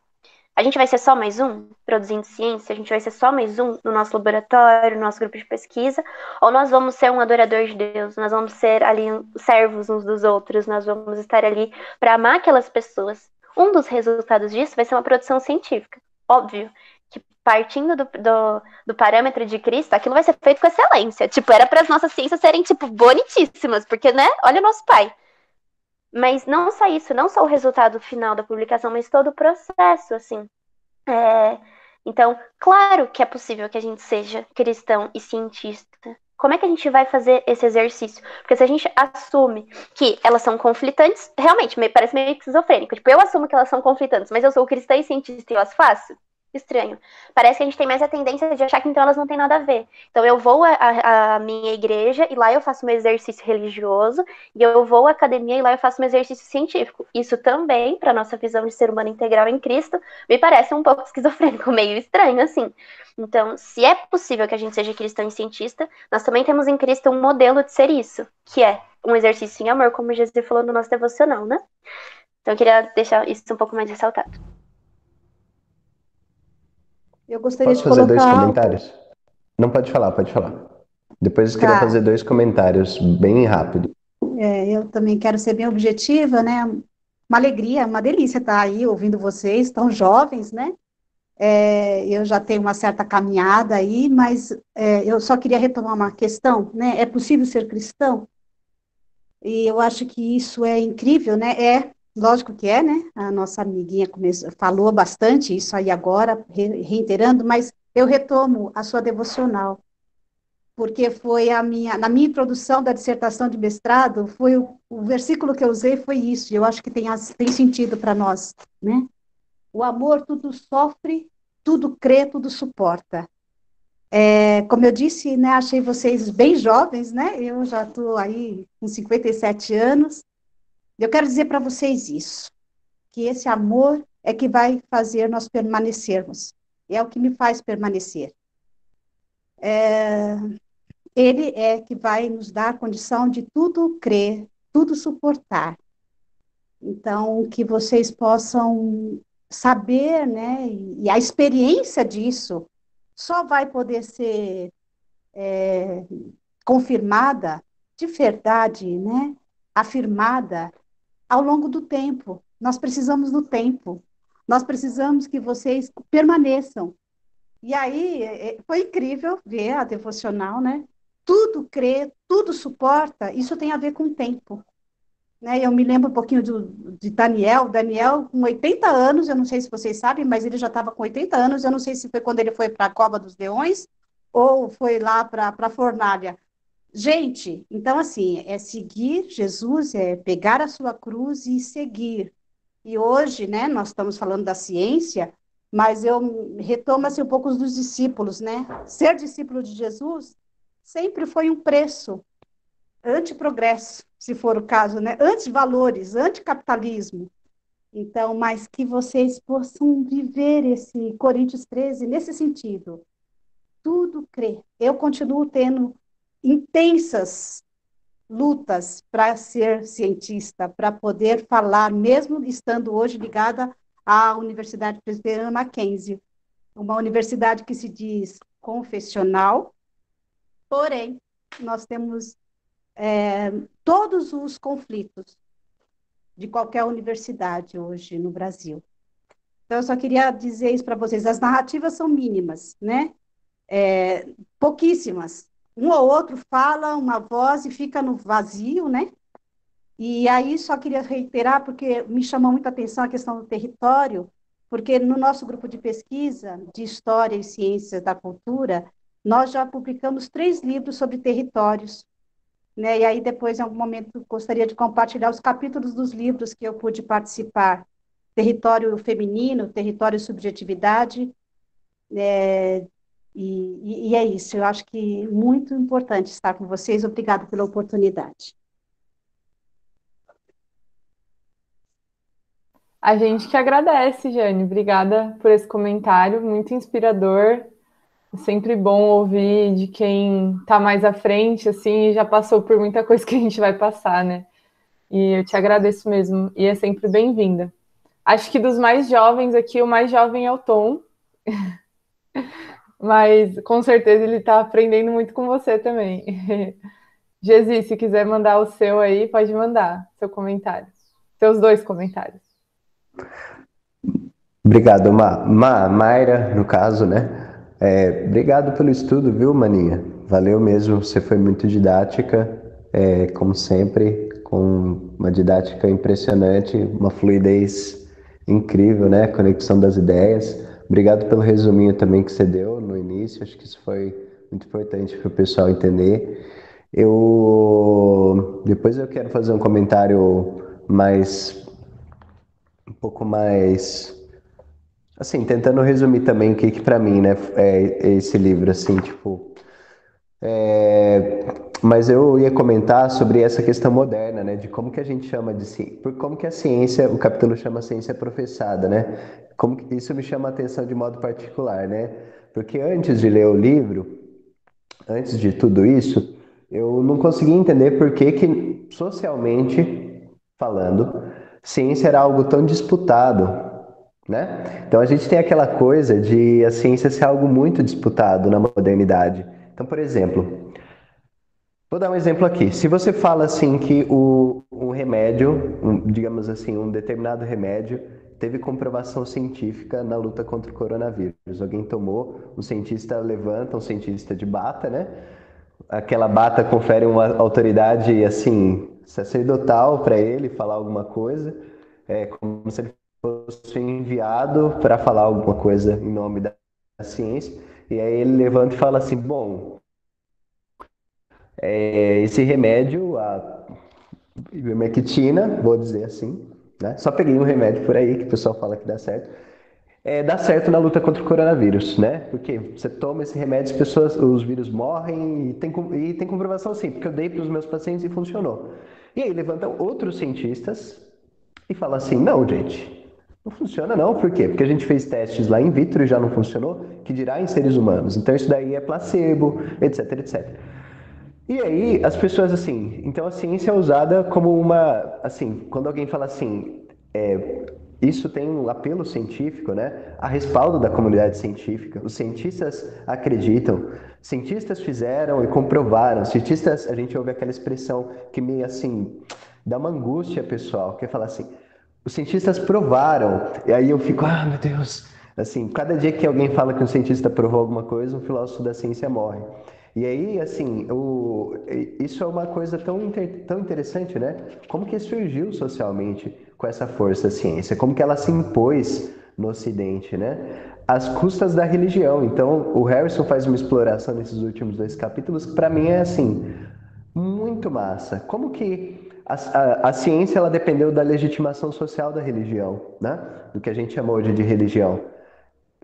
A gente vai ser só mais um produzindo ciência? A gente vai ser só mais um no nosso laboratório, no nosso grupo de pesquisa? Ou nós vamos ser um adorador de Deus? Nós vamos ser ali servos uns dos outros? Nós vamos estar ali para amar aquelas pessoas? Um dos resultados disso vai ser uma produção científica. Óbvio que partindo do parâmetro de Cristo, aquilo vai ser feito com excelência. Tipo, era para as nossas ciências serem, tipo, bonitíssimas, porque, né? Olha o nosso pai. Mas não só isso, não só o resultado final da publicação, mas todo o processo, assim. Então, claro que é possível que a gente seja cristão e cientista. Como é que a gente vai fazer esse exercício? Porque se a gente assume que elas são conflitantes, realmente, parece meio esquizofrênico. Tipo, eu assumo que elas são conflitantes, mas eu sou cristã e cientista e eu as faço? Estranho. Parece que a gente tem mais a tendência de achar que então elas não têm nada a ver. Então eu vou à minha igreja e lá eu faço meu exercício religioso, e eu vou à academia e lá eu faço meu exercício científico. Isso também, para nossa visão de ser humano integral em Cristo, me parece um pouco esquizofrênico, meio estranho, assim. Então, se é possível que a gente seja cristão e cientista, nós também temos em Cristo um modelo de ser isso, que é um exercício em amor, como Jesus falou no nosso devocional, né? Então eu queria deixar isso um pouco mais ressaltado. Eu gostaria Posso de fazer dois colocar algo. comentários? Não, pode falar, pode falar. Depois eu queria Tá. fazer dois comentários bem rápido. Eu também quero ser bem objetiva, né? Uma alegria, uma delícia estar aí ouvindo vocês, tão jovens, né? Eu já tenho uma certa caminhada aí, mas eu só queria retomar uma questão, né? É possível ser cristão? E eu acho que isso é incrível, né? Lógico que é, né? A nossa amiguinha falou bastante isso aí agora, reiterando, mas eu retomo a sua devocional, porque foi na minha introdução da dissertação de mestrado, o versículo que eu usei foi isso, e eu acho que tem sentido para nós, né? O amor tudo sofre, tudo crê, tudo suporta. Como eu disse, né, achei vocês bem jovens, né? Eu já estou aí com 57 anos. Eu quero dizer para vocês isso, que esse amor é que vai fazer nós permanecermos. É o que me faz permanecer. Ele é que vai nos dar a condição de tudo crer, tudo suportar. Então, que vocês possam saber, né? E a experiência disso só vai poder ser confirmada de verdade, né? Afirmada ao longo do tempo. Nós precisamos do tempo. Nós precisamos que vocês permaneçam. E aí, foi incrível ver a devocional, né? Tudo crê, tudo suporta, isso tem a ver com o tempo. Né? Eu me lembro um pouquinho de Daniel. Daniel, com 80 anos, eu não sei se vocês sabem, mas ele já estava com 80 anos, eu não sei se foi quando ele foi para a Cova dos Leões ou foi lá para a fornalha. Gente, então assim, é seguir Jesus, é pegar a sua cruz e seguir. E hoje, né, nós estamos falando da ciência, mas eu retomo assim, um pouco dos discípulos, né? Ser discípulo de Jesus sempre foi um preço, anti-progresso, se for o caso, né? Anti-valores, anti-capitalismo. Então, mas que vocês possam viver esse Coríntios 13 nesse sentido. Tudo crê. Eu continuo tendo intensas lutas para ser cientista, para poder falar, mesmo estando hoje ligada à Universidade Presbiteriana Mackenzie, uma universidade que se diz confessional, porém, nós temos todos os conflitos de qualquer universidade hoje no Brasil. Então, eu só queria dizer isso para vocês. As narrativas são mínimas, né? Pouquíssimas. Um ou outro fala uma voz e fica no vazio, né? E aí só queria reiterar, porque me chamou muita atenção a questão do território, porque no nosso grupo de pesquisa de História e Ciências da Cultura, nós já publicamos 3 livros sobre territórios, né? E aí depois, em algum momento, gostaria de compartilhar os capítulos dos livros que eu pude participar. Território feminino, território e subjetividade, e é isso, eu acho que muito importante estar com vocês. Obrigada pela oportunidade. A gente que agradece, Jane. Obrigada por esse comentário, muito inspirador. É sempre bom ouvir de quem está mais à frente, assim, e já passou por muita coisa que a gente vai passar, né? E eu te agradeço mesmo, e é sempre bem-vinda. Acho que dos mais jovens aqui, o mais jovem é o Tom, mas com certeza ele está aprendendo muito com você também. Gesi, se quiser mandar o seu aí, pode mandar seu comentário. Seus 2 comentários. Obrigado, Mayra, no caso, né? Obrigado pelo estudo, viu, Maninha? Valeu mesmo, você foi muito didática, como sempre, com uma didática impressionante, uma fluidez incrível, né? Conexão das ideias. Obrigado pelo resuminho também que você deu no início, acho que isso foi muito importante para o pessoal entender. Depois eu quero fazer um comentário um pouco mais, assim, tentando resumir também o que para mim, né, é esse livro, assim, tipo, mas eu ia comentar sobre essa questão moderna, né, de como que a gente chama como que a ciência, o capítulo chama ciência professada, né, como que isso me chama a atenção de modo particular, né, porque antes de ler o livro, antes de tudo isso, eu não conseguia entender por que socialmente falando, ciência era algo tão disputado, né? Então a gente tem aquela coisa de a ciência ser algo muito disputado na modernidade. Então, por exemplo, vou dar um exemplo aqui. Se você fala assim que um remédio, digamos assim, um determinado remédio teve comprovação científica na luta contra o coronavírus. Alguém tomou, um cientista levanta, um cientista de bata, né? Aquela bata confere uma autoridade, assim, sacerdotal para ele falar alguma coisa, como se ele fosse enviado para falar alguma coisa em nome da ciência. E aí ele levanta e fala assim, bom, esse remédio, a ivermectina, vou dizer assim, né? Só peguei um remédio por aí que o pessoal fala que dá certo. dá certo na luta contra o coronavírus, né? Porque você toma esse remédio, as pessoas, os vírus morrem e tem comprovação sim, porque eu dei para os meus pacientes e funcionou. E aí levantam outros cientistas e falam assim, não, gente, não funciona não, por quê? Porque a gente fez testes lá in vitro e já não funcionou, que dirá em seres humanos. Então isso daí é placebo, etc, etc. E aí, as pessoas, assim, então a ciência é usada como uma, assim, quando alguém fala assim, isso tem um apelo científico, né? A respaldo da comunidade científica. Os cientistas acreditam, cientistas fizeram e comprovaram. Cientistas, a gente ouve aquela expressão que meio assim, dá uma angústia pessoal, que é falar assim, os cientistas provaram, e aí eu fico, ah, meu Deus, assim, cada dia que alguém fala que um cientista provou alguma coisa, um filósofo da ciência morre. E aí, assim, isso é uma coisa tão interessante, né? Como que surgiu socialmente com essa força a ciência? Como que ela se impôs no Ocidente, né? Às custas da religião. Então, o Harrison faz uma exploração nesses últimos 2 capítulos que, para mim, é assim, muito massa. Como que a ciência ela dependeu da legitimação social da religião, né? Do que a gente chama hoje de religião.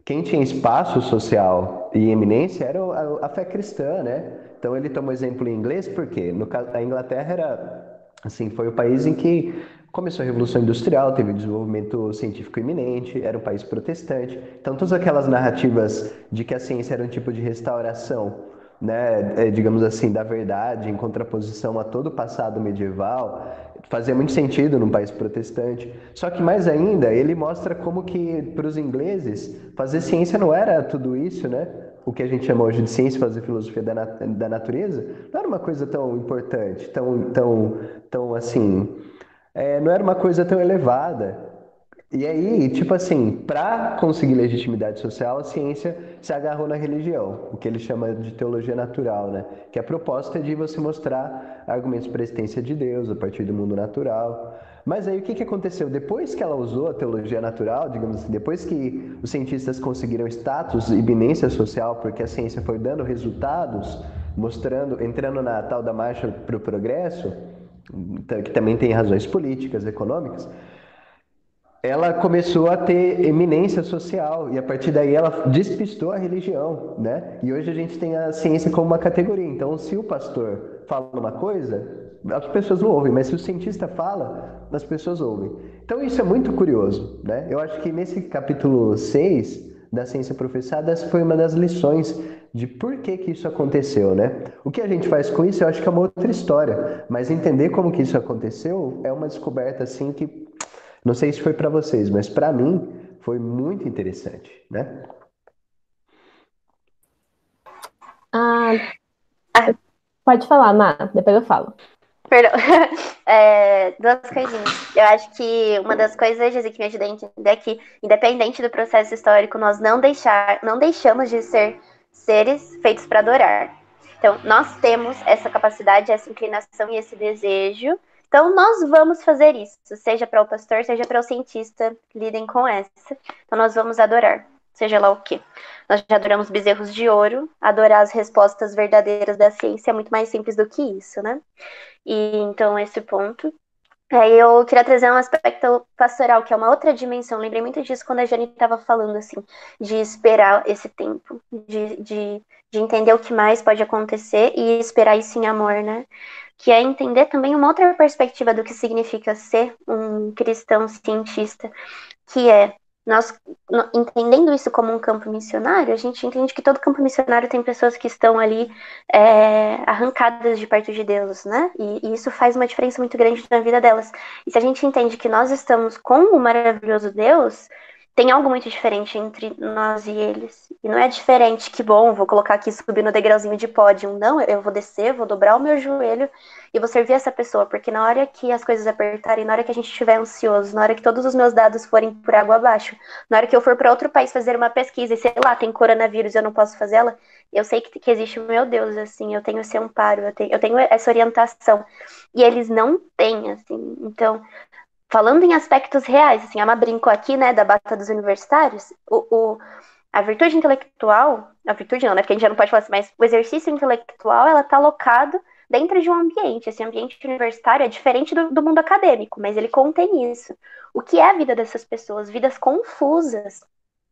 Quem tinha espaço social e eminência era a fé cristã, né? Então ele toma o exemplo em inglês porque a Inglaterra era, assim, foi o país em que começou a Revolução Industrial, teve o desenvolvimento científico iminente, era um país protestante. Então todas aquelas narrativas de que a ciência era um tipo de restauração, né, digamos assim, da verdade em contraposição a todo o passado medieval, fazia muito sentido num país protestante. Só que mais ainda, ele mostra como que para os ingleses fazer ciência não era tudo isso, né? O que a gente chama hoje de ciência, fazer filosofia da natureza, não era uma coisa tão importante, tão assim, não era uma coisa tão elevada. E aí, tipo assim, para conseguir legitimidade social, a ciência se agarrou na religião, o que ele chama de teologia natural, né? Que a proposta é de você mostrar argumentos para a existência de Deus a partir do mundo natural. Mas aí o que aconteceu? Depois que ela usou a teologia natural, digamos assim, depois que os cientistas conseguiram status e iminência social, porque a ciência foi dando resultados, mostrando, entrando na tal da marcha para o progresso, que também tem razões políticas, econômicas, ela começou a ter eminência social e a partir daí ela despistou a religião, né? E hoje a gente tem a ciência como uma categoria. Então, se o pastor fala uma coisa, as pessoas não ouvem, mas se o cientista fala, as pessoas ouvem. Então, isso é muito curioso, né? Eu acho que nesse capítulo 6 da ciência professada, essa foi uma das lições de por que que isso aconteceu, né? O que a gente faz com isso, eu acho que é uma outra história, mas entender como que isso aconteceu é uma descoberta assim que não sei se foi para vocês, mas para mim foi muito interessante, né? Ah, pode falar, Má, depois eu falo. Perdão. Duas coisinhas. Eu acho que uma das coisas, Jesse, que me ajuda a entender é que, independente do processo histórico, nós não deixamos de ser seres feitos para adorar. Então, nós temos essa capacidade, essa inclinação e esse desejo. Então, nós vamos fazer isso, seja para o pastor, seja para o cientista, lidem com essa. Então, nós vamos adorar, seja lá o quê. Nós já adoramos bezerros de ouro, adorar as respostas verdadeiras da ciência é muito mais simples do que isso, né? E então, esse ponto. Aí eu queria trazer um aspecto pastoral, que é uma outra dimensão. Lembrei muito disso quando a Jane estava falando, assim, de esperar esse tempo, de entender o que mais pode acontecer e esperar isso em amor, né? Que é entender também uma outra perspectiva do que significa ser um cristão cientista, que é nós, entendendo isso como um campo missionário, a gente entende que todo campo missionário tem pessoas que estão ali arrancadas de perto de Deus, né? E isso faz uma diferença muito grande na vida delas. E se a gente entende que nós estamos com o maravilhoso Deus, tem algo muito diferente entre nós e eles. E não é diferente, que bom, vou colocar aqui, subir no degrauzinho de pódio. Não, eu vou descer, vou dobrar o meu joelho e vou servir essa pessoa. Porque na hora que as coisas apertarem, na hora que a gente estiver ansioso, na hora que todos os meus dados forem por água abaixo, na hora que eu for para outro país fazer uma pesquisa e, sei lá, tem coronavírus e eu não posso fazê-la, eu sei que existe o meu Deus, assim, eu tenho esse amparo, eu tenho essa orientação. E eles não têm, assim, então... Falando em aspectos reais, assim, a Má brincou aqui, né, da bata dos universitários, a virtude intelectual, a virtude não, né, porque a gente já não pode falar assim, mas o exercício intelectual, ela tá alocado dentro de um ambiente. Esse ambiente universitário é diferente do mundo acadêmico, mas ele contém isso. O que é a vida dessas pessoas? Vidas confusas.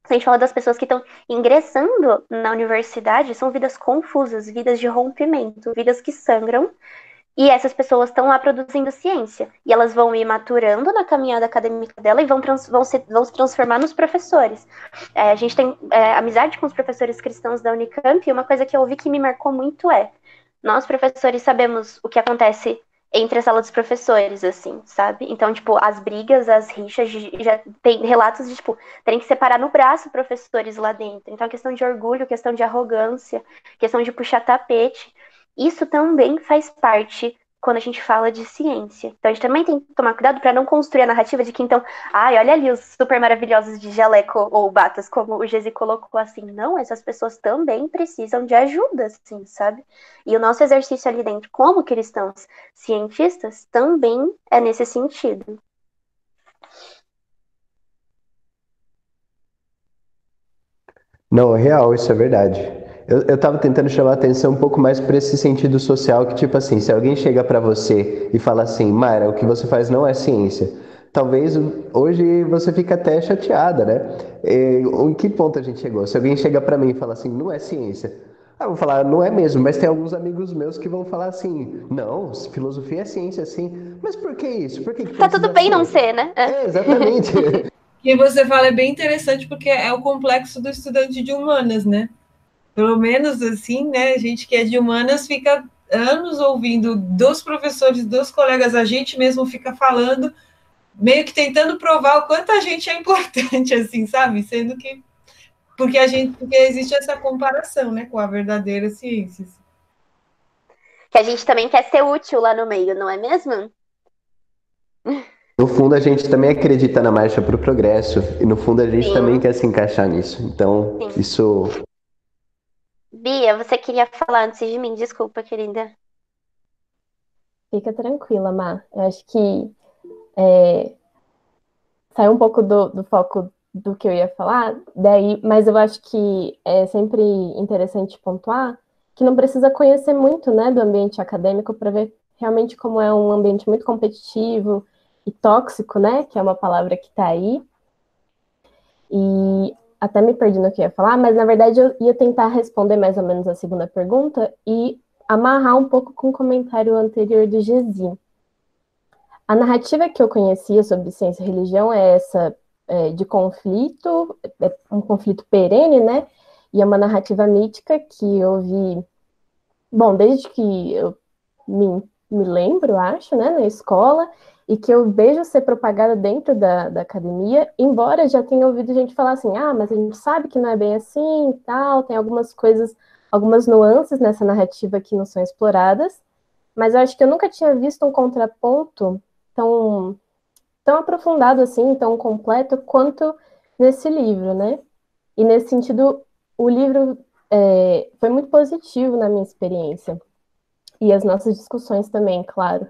Se a gente fala das pessoas que estão ingressando na universidade, são vidas confusas, vidas de rompimento, vidas que sangram. E essas pessoas estão lá produzindo ciência. E elas vão ir maturando na caminhada acadêmica dela e vão se transformar nos professores. A gente tem amizade com os professores cristãos da Unicamp, e uma coisa que eu ouvi que me marcou muito nós, professores, sabemos o que acontece entre a sala dos professores, assim, sabe? Então, tipo, as brigas, as rixas, já tem relatos de, tipo, terem que separar no braço professores lá dentro. Então, questão de orgulho, questão de arrogância, questão de puxar tapete. Isso também faz parte quando a gente fala de ciência. Então, a gente também tem que tomar cuidado para não construir a narrativa de que, então, olha ali os super maravilhosos de jaleco ou batas, como o Gezi colocou assim. Não, essas pessoas também precisam de ajuda, assim, sabe? E o nosso exercício ali dentro, como cristãos cientistas, também é nesse sentido. Não, é real, isso é verdade. Eu tava tentando chamar a atenção um pouco mais para esse sentido social, que tipo assim, se alguém chega para você e fala assim, Mayra, o que você faz não é ciência, talvez hoje você fica até chateada, né? Em que ponto a gente chegou? Se alguém chega para mim e fala assim, não é ciência, eu vou falar, não é mesmo, mas tem alguns amigos meus que vão falar assim, não, filosofia é ciência, sim, mas por que isso? Por que Tá tudo bem não ser, né? Exatamente. O que você fala é bem interessante, porque é o complexo do estudante de humanas, né? Pelo menos assim, né? A gente que é de humanas fica anos ouvindo dos professores, dos colegas, a gente mesmo fica falando, meio que tentando provar o quanto a gente é importante, assim, sabe? Sendo que porque existe essa comparação, né, com a verdadeira ciência. Que a gente também quer ser útil lá no meio, não é mesmo? No fundo, a gente também acredita na marcha para o progresso. E no fundo, a gente Sim. também quer se encaixar nisso. Então, Sim. isso... Bia, você queria falar antes de mim? Desculpa, querida. Fica tranquila, Má. Eu acho que saiu um pouco do foco do que eu ia falar, daí, mas eu acho que é sempre interessante pontuar que não precisa conhecer muito, né, do ambiente acadêmico para ver realmente como é um ambiente muito competitivo e tóxico, né, que é uma palavra que está aí. E até me perdi no que eu ia falar, mas na verdade eu ia tentar responder mais ou menos a segunda pergunta e amarrar um pouco com o comentário anterior do Gezi. A narrativa que eu conhecia sobre ciência e religião é essa de conflito, um conflito perene, né? E é uma narrativa mítica que eu vi, bom, desde que eu me lembro, acho, né, na escola, e que eu vejo ser propagada dentro da academia, embora já tenha ouvido gente falar assim, mas a gente sabe que não é bem assim e tal, tem algumas coisas, algumas nuances nessa narrativa que não são exploradas, mas eu acho que eu nunca tinha visto um contraponto tão aprofundado assim, tão completo quanto nesse livro, né? E nesse sentido, o livro foi muito positivo na minha experiência. E as nossas discussões também, claro.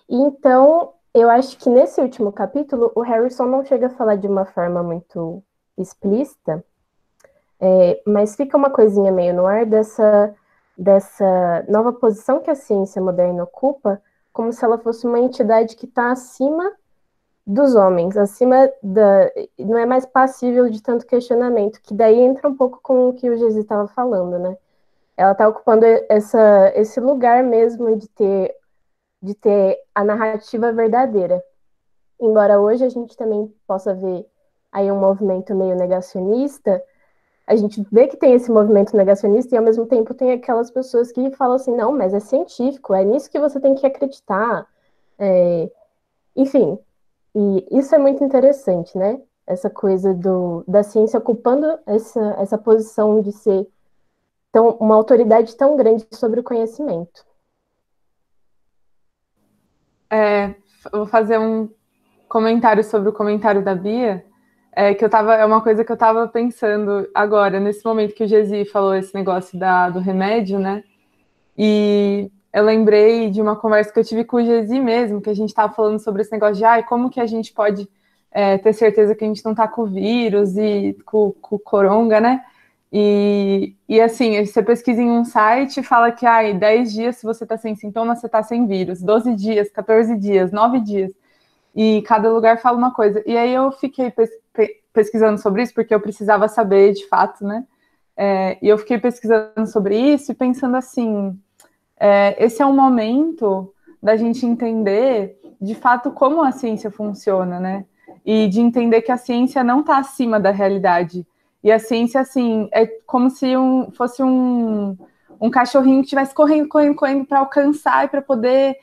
E então, eu acho que nesse último capítulo, o Harrison não chega a falar de uma forma muito explícita, mas fica uma coisinha meio no ar dessa nova posição que a ciência moderna ocupa, como se ela fosse uma entidade que está acima dos homens, não é mais passível de tanto questionamento, que daí entra um pouco com o que o Gezi estava falando, né? Ela está ocupando esse lugar mesmo de ter a narrativa verdadeira. Embora hoje a gente também possa ver aí um movimento meio negacionista, a gente vê que tem esse movimento negacionista e ao mesmo tempo tem aquelas pessoas que falam assim, não, mas é científico, é nisso que você tem que acreditar. Enfim, e isso é muito interessante, né? Essa coisa da ciência ocupando essa posição de ser uma autoridade tão grande sobre o conhecimento. Eu vou fazer um comentário sobre o comentário da Bia, que é uma coisa que eu estava pensando agora, nesse momento que o Gezi falou esse negócio do remédio, né? E eu lembrei de uma conversa que eu tive com o Gezi mesmo, que a gente estava falando sobre esse negócio de como que a gente pode ter certeza que a gente não está com o vírus e com o coronga, né? E assim, você pesquisa em um site e fala que 10 dias se você está sem sintomas, você está sem vírus, 12 dias, 14 dias, 9 dias. E cada lugar fala uma coisa. E aí eu fiquei pesquisando sobre isso, porque eu precisava saber de fato, né? E eu fiquei pesquisando sobre isso e pensando assim, esse é um momento da gente entender, de fato, como a ciência funciona, né? E de entender que a ciência não está acima da realidade. E a ciência, assim, é como se fosse um cachorrinho que estivesse correndo para alcançar e para poder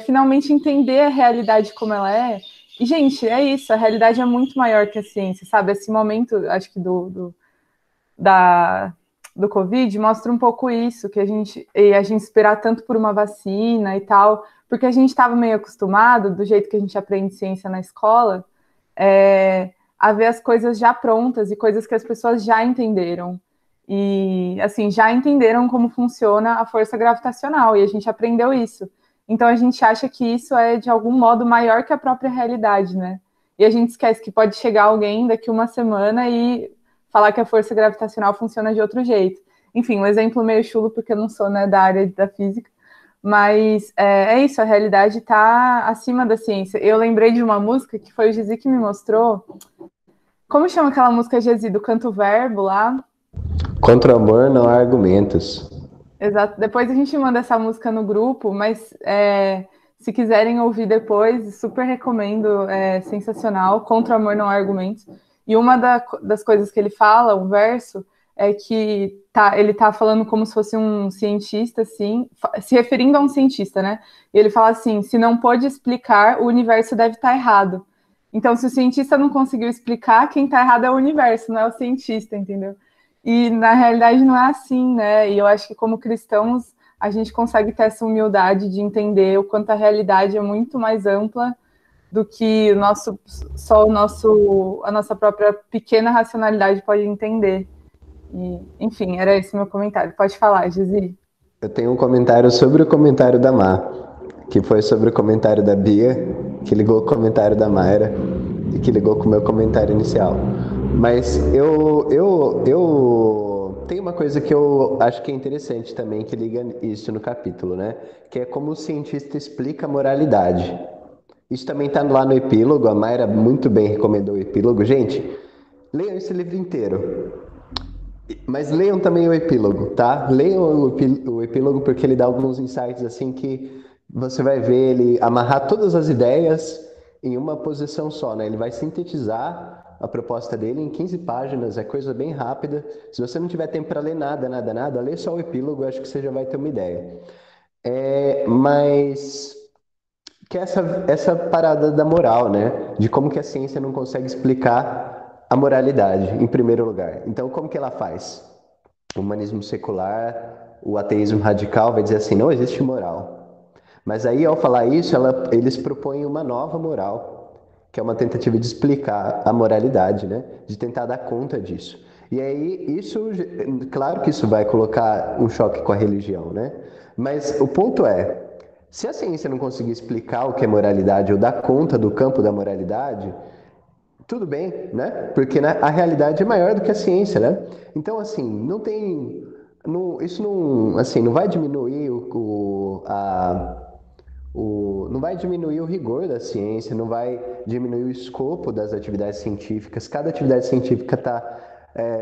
finalmente entender a realidade como ela é. E, gente, é isso, a realidade é muito maior que a ciência, sabe? Esse momento, acho que do Covid mostra um pouco isso, que a gente esperar tanto por uma vacina e tal, porque a gente estava meio acostumado, do jeito que a gente aprende ciência na escola, a ver as coisas já prontas e coisas que as pessoas já entenderam. E, assim, já entenderam como funciona a força gravitacional, e a gente aprendeu isso. Então, a gente acha que isso é, de algum modo, maior que a própria realidade, né? E a gente esquece que pode chegar alguém daqui uma semana e falar que a força gravitacional funciona de outro jeito. Enfim, um exemplo meio chulo, porque eu não sou, né, da área da física, mas isso, a realidade está acima da ciência. Eu lembrei de uma música que foi o Gizi que me mostrou. Como chama aquela música, Gizi, do Canto Verbo lá? Contra o amor não há argumentos. Exato. Depois a gente manda essa música no grupo, mas se quiserem ouvir depois, super recomendo, é sensacional. Contra o amor não há argumentos. E uma das coisas que ele fala, o verso, é que ele tá falando como se fosse um cientista, assim, se referindo a um cientista, né? E ele fala assim, se não pôde explicar, o universo deve estar errado. Então, se o cientista não conseguiu explicar, quem está errado é o universo, não é o cientista, entendeu? E, na realidade, não é assim, né? E eu acho que, como cristãos, a gente consegue ter essa humildade de entender o quanto a realidade é muito mais ampla do que a nossa própria pequena racionalidade pode entender. E, enfim, era esse meu comentário. Pode falar, Gizi. Eu tenho um comentário sobre o comentário da Má, que foi sobre o comentário da Bia, que ligou com o comentário da Mayra e que ligou com o meu comentário inicial. Mas eu tenho uma coisa que eu acho que é interessante também, que liga isso no capítulo, né? Que é como o cientista explica a moralidade. Isso também está lá no epílogo, a Mayra muito bem recomendou o epílogo. Gente, leiam esse livro inteiro. Mas leiam também o epílogo, tá? Leiam o epílogo porque ele dá alguns insights assim que você vai ver ele amarrar todas as ideias em uma posição só, né? Ele vai sintetizar a proposta dele em 15 páginas, é coisa bem rápida. Se você não tiver tempo para ler nada, lê só o epílogo, acho que você já vai ter uma ideia. Mas que é essa parada da moral, né? De como que a ciência não consegue explicar a moralidade, em primeiro lugar. Então, como que ela faz? O humanismo secular, o ateísmo radical vai dizer assim, não existe moral. Mas aí, ao falar isso, eles propõem uma nova moral, que é uma tentativa de explicar a moralidade, né? De tentar dar conta disso. E aí, claro que isso vai colocar um choque com a religião, né? Mas o ponto é, se a ciência não conseguir explicar o que é moralidade ou dar conta do campo da moralidade, tudo bem, né? Porque a realidade é maior do que a ciência, né? Então, assim, isso não, assim, não vai diminuir não vai diminuir o rigor da ciência, não vai diminuir o escopo das atividades científicas. Cada atividade científica está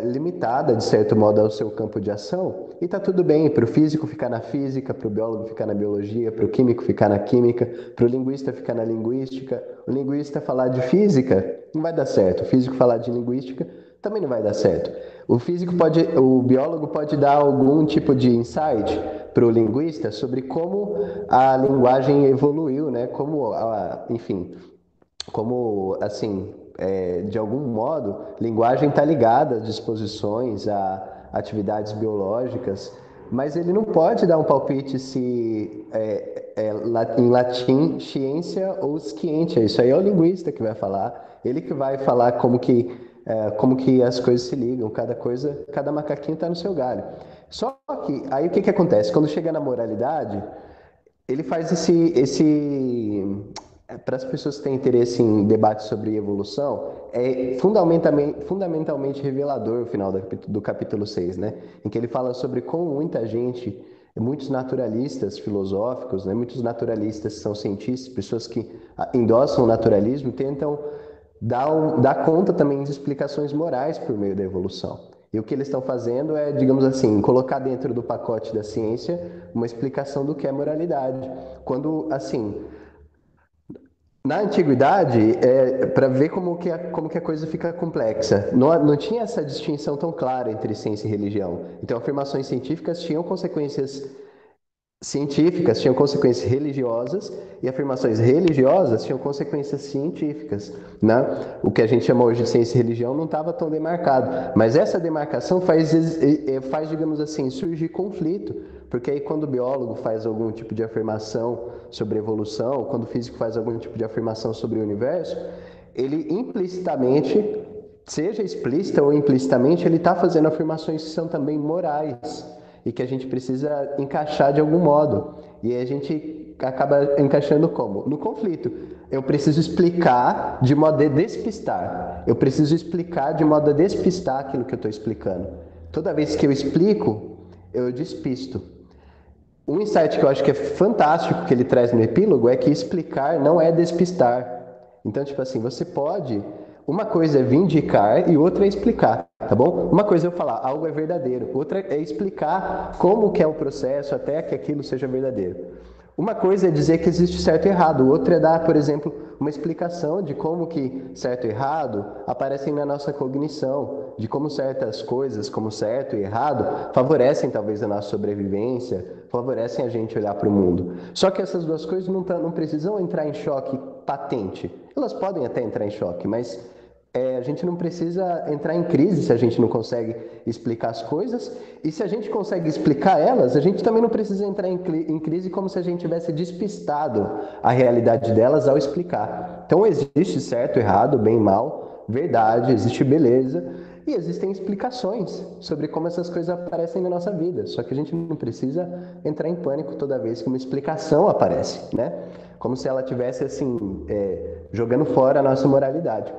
limitada, de certo modo, ao seu campo de ação, e está tudo bem para o físico ficar na física, para o biólogo ficar na biologia, para o químico ficar na química, para o linguista ficar na linguística. O linguista falar de física não vai dar certo, o físico falar de linguística também não vai dar certo. O biólogo pode dar algum tipo de insight para o linguista sobre como a linguagem evoluiu, né? Enfim, como, assim, de algum modo, linguagem está ligada às disposições, a atividades biológicas, mas ele não pode dar um palpite se em latim, ciência ou scientia. Isso aí é o linguista que vai falar. Ele que vai falar como que as coisas se ligam, cada macaquinho está no seu galho. Só que, aí o que acontece? Quando chega na moralidade, ele faz para as pessoas que têm interesse em debate sobre evolução, é fundamentalmente revelador o final do capítulo 6, né? Em que ele fala sobre como muita gente, muitos naturalistas filosóficos, né? Muitos naturalistas que são cientistas, pessoas que endossam o naturalismo, tentam dá conta também de explicações morais por meio da evolução. E o que eles estão fazendo é, digamos assim, colocar dentro do pacote da ciência uma explicação do que é moralidade. Quando, assim, na antiguidade, para ver como que a coisa fica complexa, não tinha essa distinção tão clara entre ciência e religião. Então, afirmações científicas tinham consequências científicas, tinham consequências religiosas, e afirmações religiosas tinham consequências científicas, né? O que a gente chama hoje de ciência e religião não estava tão demarcado, mas essa demarcação faz, digamos assim, surgir conflito, porque aí quando o biólogo faz algum tipo de afirmação sobre evolução, quando o físico faz algum tipo de afirmação sobre o universo, ele implicitamente, seja explícita ou implicitamente, ele está fazendo afirmações que são também morais, e que a gente precisa encaixar de algum modo. E aí a gente acaba encaixando como? No conflito. Eu preciso explicar de modo a despistar. Eu preciso explicar de modo a despistar aquilo que eu estou explicando. Toda vez que eu explico, eu despisto. Um insight que eu acho que é fantástico que ele traz no epílogo é que explicar não é despistar. Então, tipo assim, você pode... Uma coisa é vindicar e outra é explicar, tá bom? Uma coisa é eu falar, algo é verdadeiro. Outra é explicar como que é o processo até que aquilo seja verdadeiro. Uma coisa é dizer que existe certo e errado. Outra é dar, por exemplo, uma explicação de como que certo e errado aparecem na nossa cognição. De como certas coisas, como certo e errado, favorecem talvez a nossa sobrevivência, favorecem a gente olhar para o mundo. Só que essas duas coisas não precisam entrar em choque patente. Elas podem até entrar em choque, mas a gente não precisa entrar em crise se a gente não consegue explicar as coisas. E se a gente consegue explicar elas, a gente também não precisa entrar em crise como se a gente tivesse despistado a realidade delas ao explicar. Então existe certo, errado, bem, mal, verdade, existe beleza. E existem explicações sobre como essas coisas aparecem na nossa vida. Só que a gente não precisa entrar em pânico toda vez que uma explicação aparece, né? Como se ela tivesse, assim, jogando fora a nossa moralidade.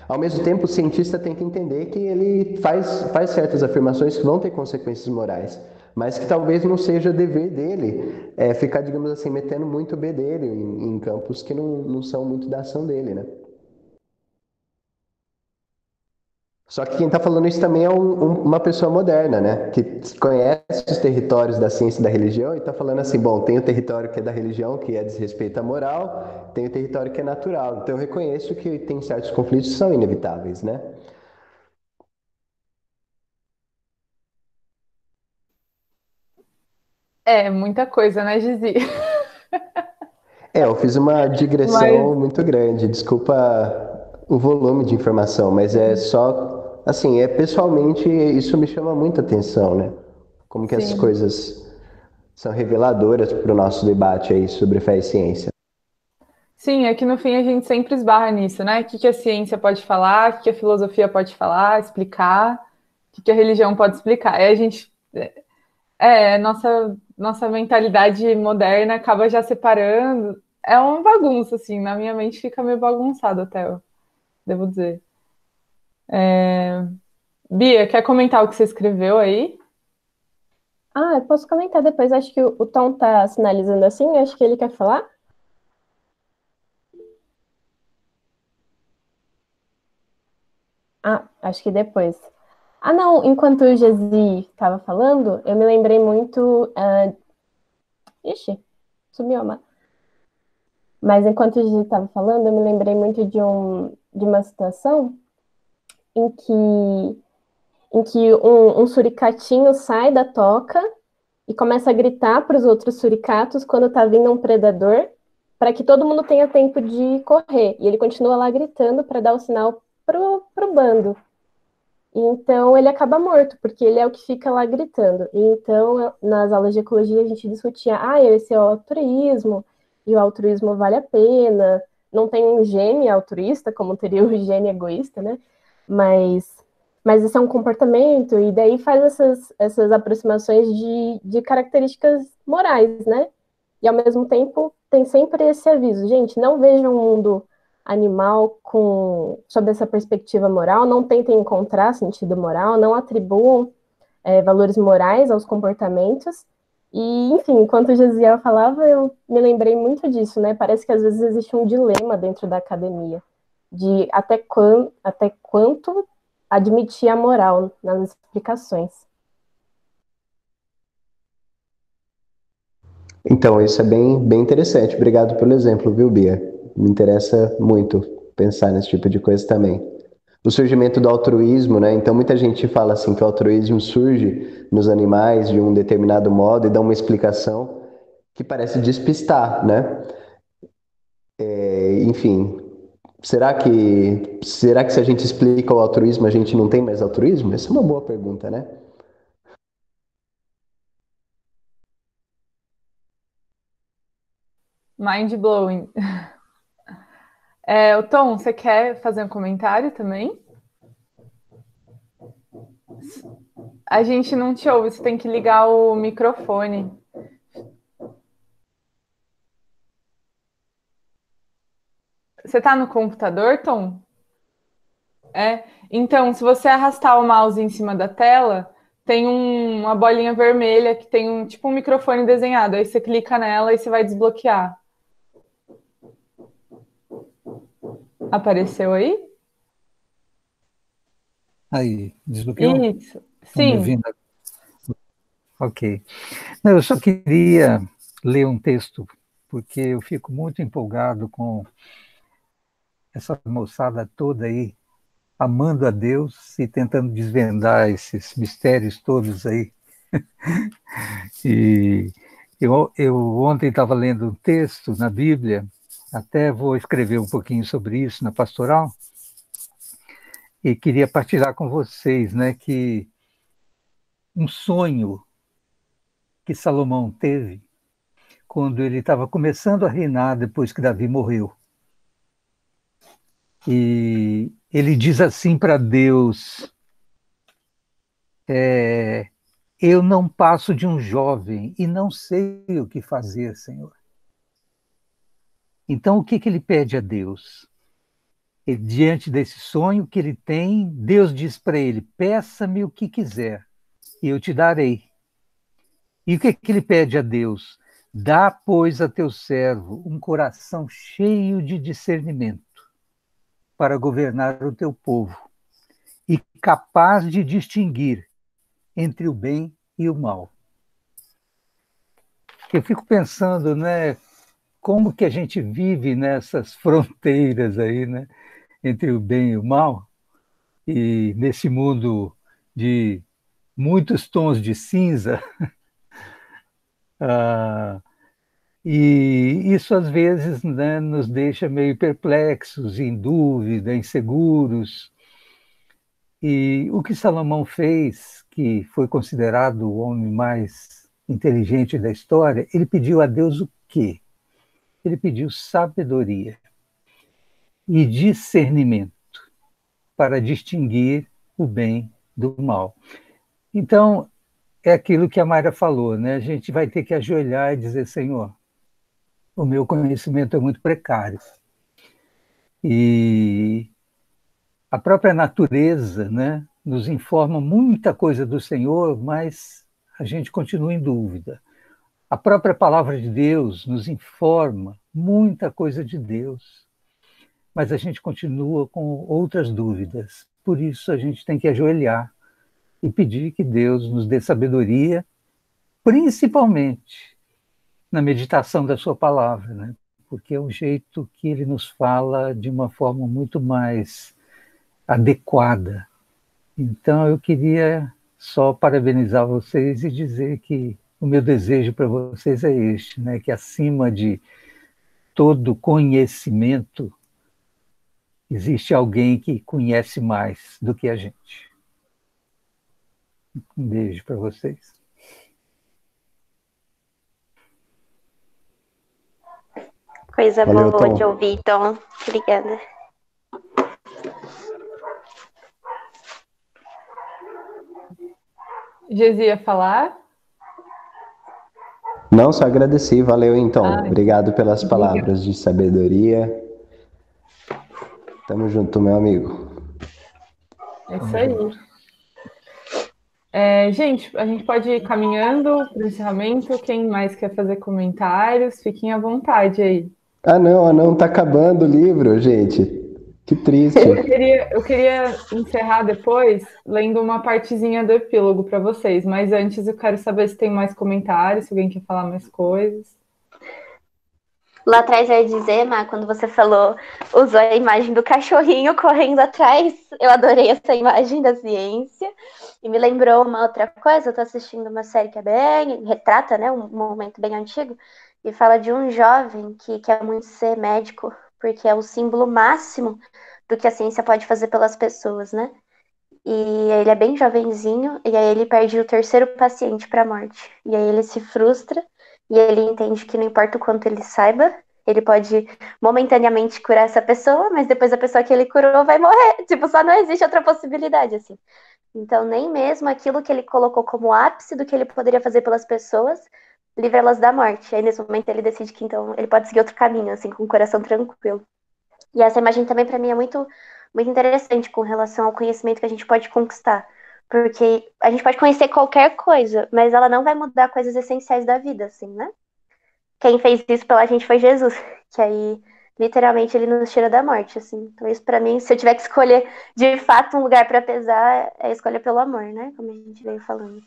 Ao mesmo tempo, o cientista tem que entender que ele faz certas afirmações que vão ter consequências morais, mas que talvez não seja dever dele ficar, digamos assim, metendo muito o bedelho em campos que não são muito da ação dele, né? Só que quem está falando isso também é uma pessoa moderna, né? Que conhece os territórios da ciência e da religião e está falando assim, bom, tem o território que é da religião, que é desrespeito à moral, tem o território que é natural. Então eu reconheço que tem certos conflitos que são inevitáveis, né? É, muita coisa, né, Gizi? Eu fiz uma digressão Mas, muito grande, desculpa o volume de informação, mas é só, assim, pessoalmente isso me chama muita atenção, né? Como que essas sim. coisas são reveladoras para o nosso debate aí sobre fé e ciência. Sim, é que no fim a gente sempre esbarra nisso, né? O que a ciência pode falar, o que a filosofia pode falar, explicar, o que a religião pode explicar. Aí a gente. Nossa mentalidade moderna acaba já separando. É uma bagunça, assim, na minha mente fica meio bagunçado até, eu devo dizer. Bia, quer comentar o que você escreveu aí? Ah, eu posso comentar depois. Acho que o Tom tá sinalizando assim. Acho que ele quer falar. Ah, acho que depois. Ah, não. Enquanto o Gesi estava falando, eu me lembrei muito. Ixi, sumiu a Mas enquanto o Gesi estava falando, eu me lembrei muito de uma situação em que, um suricatinho sai da toca e começa a gritar para os outros suricatos quando está vindo um predador, para que todo mundo tenha tempo de correr. E ele continua lá gritando para dar o sinal pro bando. E então ele acaba morto, porque ele é o que fica lá gritando. E então, nas aulas de ecologia, a gente discutia, esse é o altruísmo, e o altruísmo vale a pena. Não tem um gene altruísta, como teria o gene egoísta, né? Mas esse é um comportamento, e daí faz essas aproximações de características morais, né? E ao mesmo tempo tem sempre esse aviso, gente, não vejam o mundo animal sob essa perspectiva moral, não tentem encontrar sentido moral, não atribuam valores morais aos comportamentos. E, enfim, enquanto o Gesiel falava, eu me lembrei muito disso, né? Parece que às vezes existe um dilema dentro da academia. de até quanto admitir a moral nas explicações. Então, isso é bem interessante. Obrigado pelo exemplo, viu, Bia? Me interessa muito pensar nesse tipo de coisa também. O surgimento do altruísmo, né? Então, muita gente fala assim que o altruísmo surge nos animais de um determinado modo e dá uma explicação que parece despistar, né? Enfim, será que se a gente explica o altruísmo, a gente não tem mais altruísmo? Essa é uma boa pergunta, né? Mind blowing. O Tom, você quer fazer um comentário também? A gente não te ouve, você tem que ligar o microfone. Você está no computador, Tom? Então, se você arrastar o mouse em cima da tela, tem uma bolinha vermelha que tem tipo um microfone desenhado. Aí você clica nela e você vai desbloquear. Apareceu aí? Aí, desbloqueou? Isso. Estão me Sim. ouvindo? Ok. Não, eu só queria ler um texto, porque eu fico muito empolgado com essa moçada toda aí, amando a Deus e tentando desvendar esses mistérios todos aí. E eu ontem estava lendo um texto na Bíblia, até vou escrever um pouquinho sobre isso na pastoral, e queria partilhar com vocês, né, que um sonho que Salomão teve quando ele estava começando a reinar depois que Davi morreu. E ele diz assim para Deus: eu não passo de um jovem e não sei o que fazer, Senhor. Então, o que ele pede a Deus? Diante desse sonho que ele tem, Deus diz para ele: peça-me o que quiser e eu te darei. E o que ele pede a Deus? Dá, pois, a teu servo um coração cheio de discernimento para governar o teu povo e capaz de distinguir entre o bem e o mal. Eu fico pensando, né, como que a gente vive nessas fronteiras aí, né, entre o bem e o mal, e nesse mundo de muitos tons de cinza. E isso às vezes, né, nos deixa meio perplexos, em dúvida, inseguros. E o que Salomão fez, que foi considerado o homem mais inteligente da história, ele pediu a Deus o quê? Ele pediu sabedoria e discernimento para distinguir o bem do mal. Então, é aquilo que a Mayra falou, né? A gente vai ter que ajoelhar e dizer: Senhor, o meu conhecimento é muito precário. E a própria natureza, né, nos informa muita coisa do Senhor, mas a gente continua em dúvida. A própria palavra de Deus nos informa muita coisa de Deus, mas a gente continua com outras dúvidas. Por isso a gente tem que ajoelhar e pedir que Deus nos dê sabedoria, principalmente na meditação da sua palavra, né? Porque é um jeito que ele nos fala de uma forma muito mais adequada. Então eu queria só parabenizar vocês e dizer que o meu desejo para vocês é este, né? Que acima de todo conhecimento existe alguém que conhece mais do que a gente. Um beijo para vocês. Coisa Valeu, boa Tom. de ouvir, Tom. Obrigada. Gesi ia falar? Não, só agradeci. Valeu, então. Obrigado pelas palavras de sabedoria. Tamo junto, meu amigo. É isso aí. Gente, a gente pode ir caminhando para o encerramento. Quem mais quer fazer comentários, fiquem à vontade aí. Não, tá acabando o livro, gente. Que triste. Eu queria encerrar depois lendo uma partezinha do epílogo para vocês, mas antes eu quero saber se tem mais comentários, se alguém quer falar mais coisas. Lá atrás eu ia dizer, Má, quando você falou, usou a imagem do cachorrinho correndo atrás, eu adorei essa imagem da ciência. E me lembrou uma outra coisa, eu tô assistindo uma série que é bem, retrata, né, um momento bem antigo, e fala de um jovem que quer muito ser médico, porque é o símbolo máximo do que a ciência pode fazer pelas pessoas, né? E ele é bem jovenzinho, e aí ele perde o terceiro paciente para a morte. E aí ele se frustra, e ele entende que não importa o quanto ele saiba, ele pode momentaneamente curar essa pessoa, mas depois a pessoa que ele curou vai morrer. Tipo, só não existe outra possibilidade, assim. Então, nem mesmo aquilo que ele colocou como ápice do que ele poderia fazer pelas pessoas, livra elas da morte. Aí, nesse momento, ele decide que, então, ele pode seguir outro caminho, assim, com o coração tranquilo. E essa imagem também, para mim, é muito, muito interessante com relação ao conhecimento que a gente pode conquistar. Porque a gente pode conhecer qualquer coisa, mas ela não vai mudar coisas essenciais da vida, assim, né? Quem fez isso pela gente foi Jesus, que aí, literalmente, ele nos tira da morte, assim. Então, isso pra mim, se eu tiver que escolher, de fato, um lugar pra pesar, é a escolha pelo amor, né? Como a gente veio falando.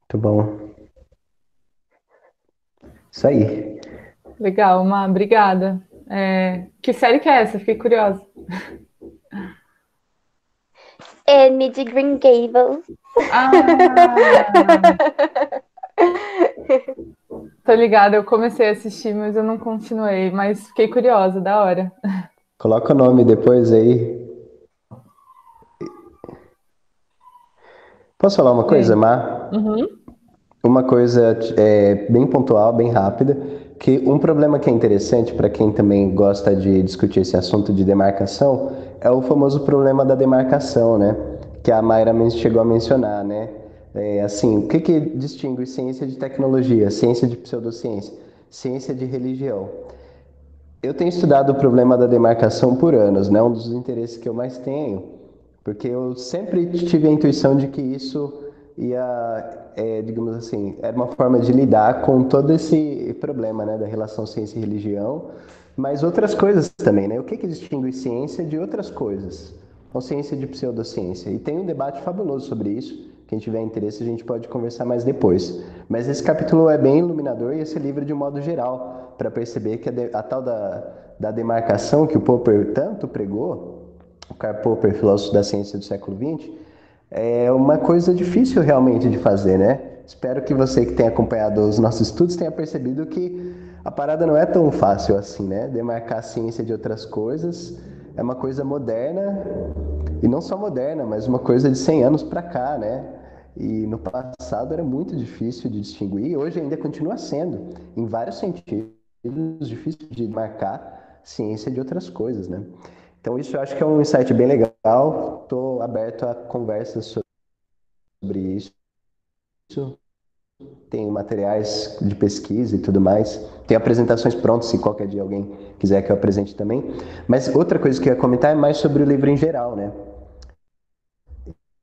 Muito bom. Isso aí. Legal, Má, obrigada. Que série que é essa? Fiquei curiosa. Anne de Green Gables. Ah, tô ligada, eu comecei a assistir, mas eu não continuei, mas fiquei curiosa, da hora. Coloca o nome depois aí. Posso falar uma coisa, Má? Uhum. Uma coisa bem pontual, bem rápida, que um problema que é interessante para quem também gosta de discutir esse assunto de demarcação é o famoso problema da demarcação, né? Que a Mayra chegou a mencionar, né? Assim, o que distingue ciência de tecnologia, ciência de pseudociência, ciência de religião? Eu tenho estudado o problema da demarcação por anos, né? Um dos interesses que eu mais tenho, porque eu sempre tive a intuição de que isso ia, digamos assim, era uma forma de lidar com todo esse problema, né, da relação ciência e religião, mas outras coisas também, né? O que distingue ciência de outras coisas? Ou ciência de pseudociência? E tem um debate fabuloso sobre isso. Quem tiver interesse, a gente pode conversar mais depois. Mas esse capítulo é bem iluminador e esse livro de um modo geral, para perceber que a tal da demarcação que o Popper tanto pregou, o Karl Popper, filósofo da ciência do século XX, é uma coisa difícil realmente de fazer, né? Espero que você que tenha acompanhado os nossos estudos tenha percebido que a parada não é tão fácil assim, né? Demarcar a ciência de outras coisas é uma coisa moderna, e não só moderna, mas uma coisa de 100 anos para cá, né? E no passado era muito difícil de distinguir, e hoje ainda continua sendo, em vários sentidos, difícil de marcar ciência de outras coisas, né? Então isso eu acho que é um insight bem legal, estou aberto a conversas sobre isso, tem materiais de pesquisa e tudo mais, tem apresentações prontas, se qualquer dia alguém quiser que eu apresente também. Mas outra coisa que eu ia comentar é mais sobre o livro em geral, né?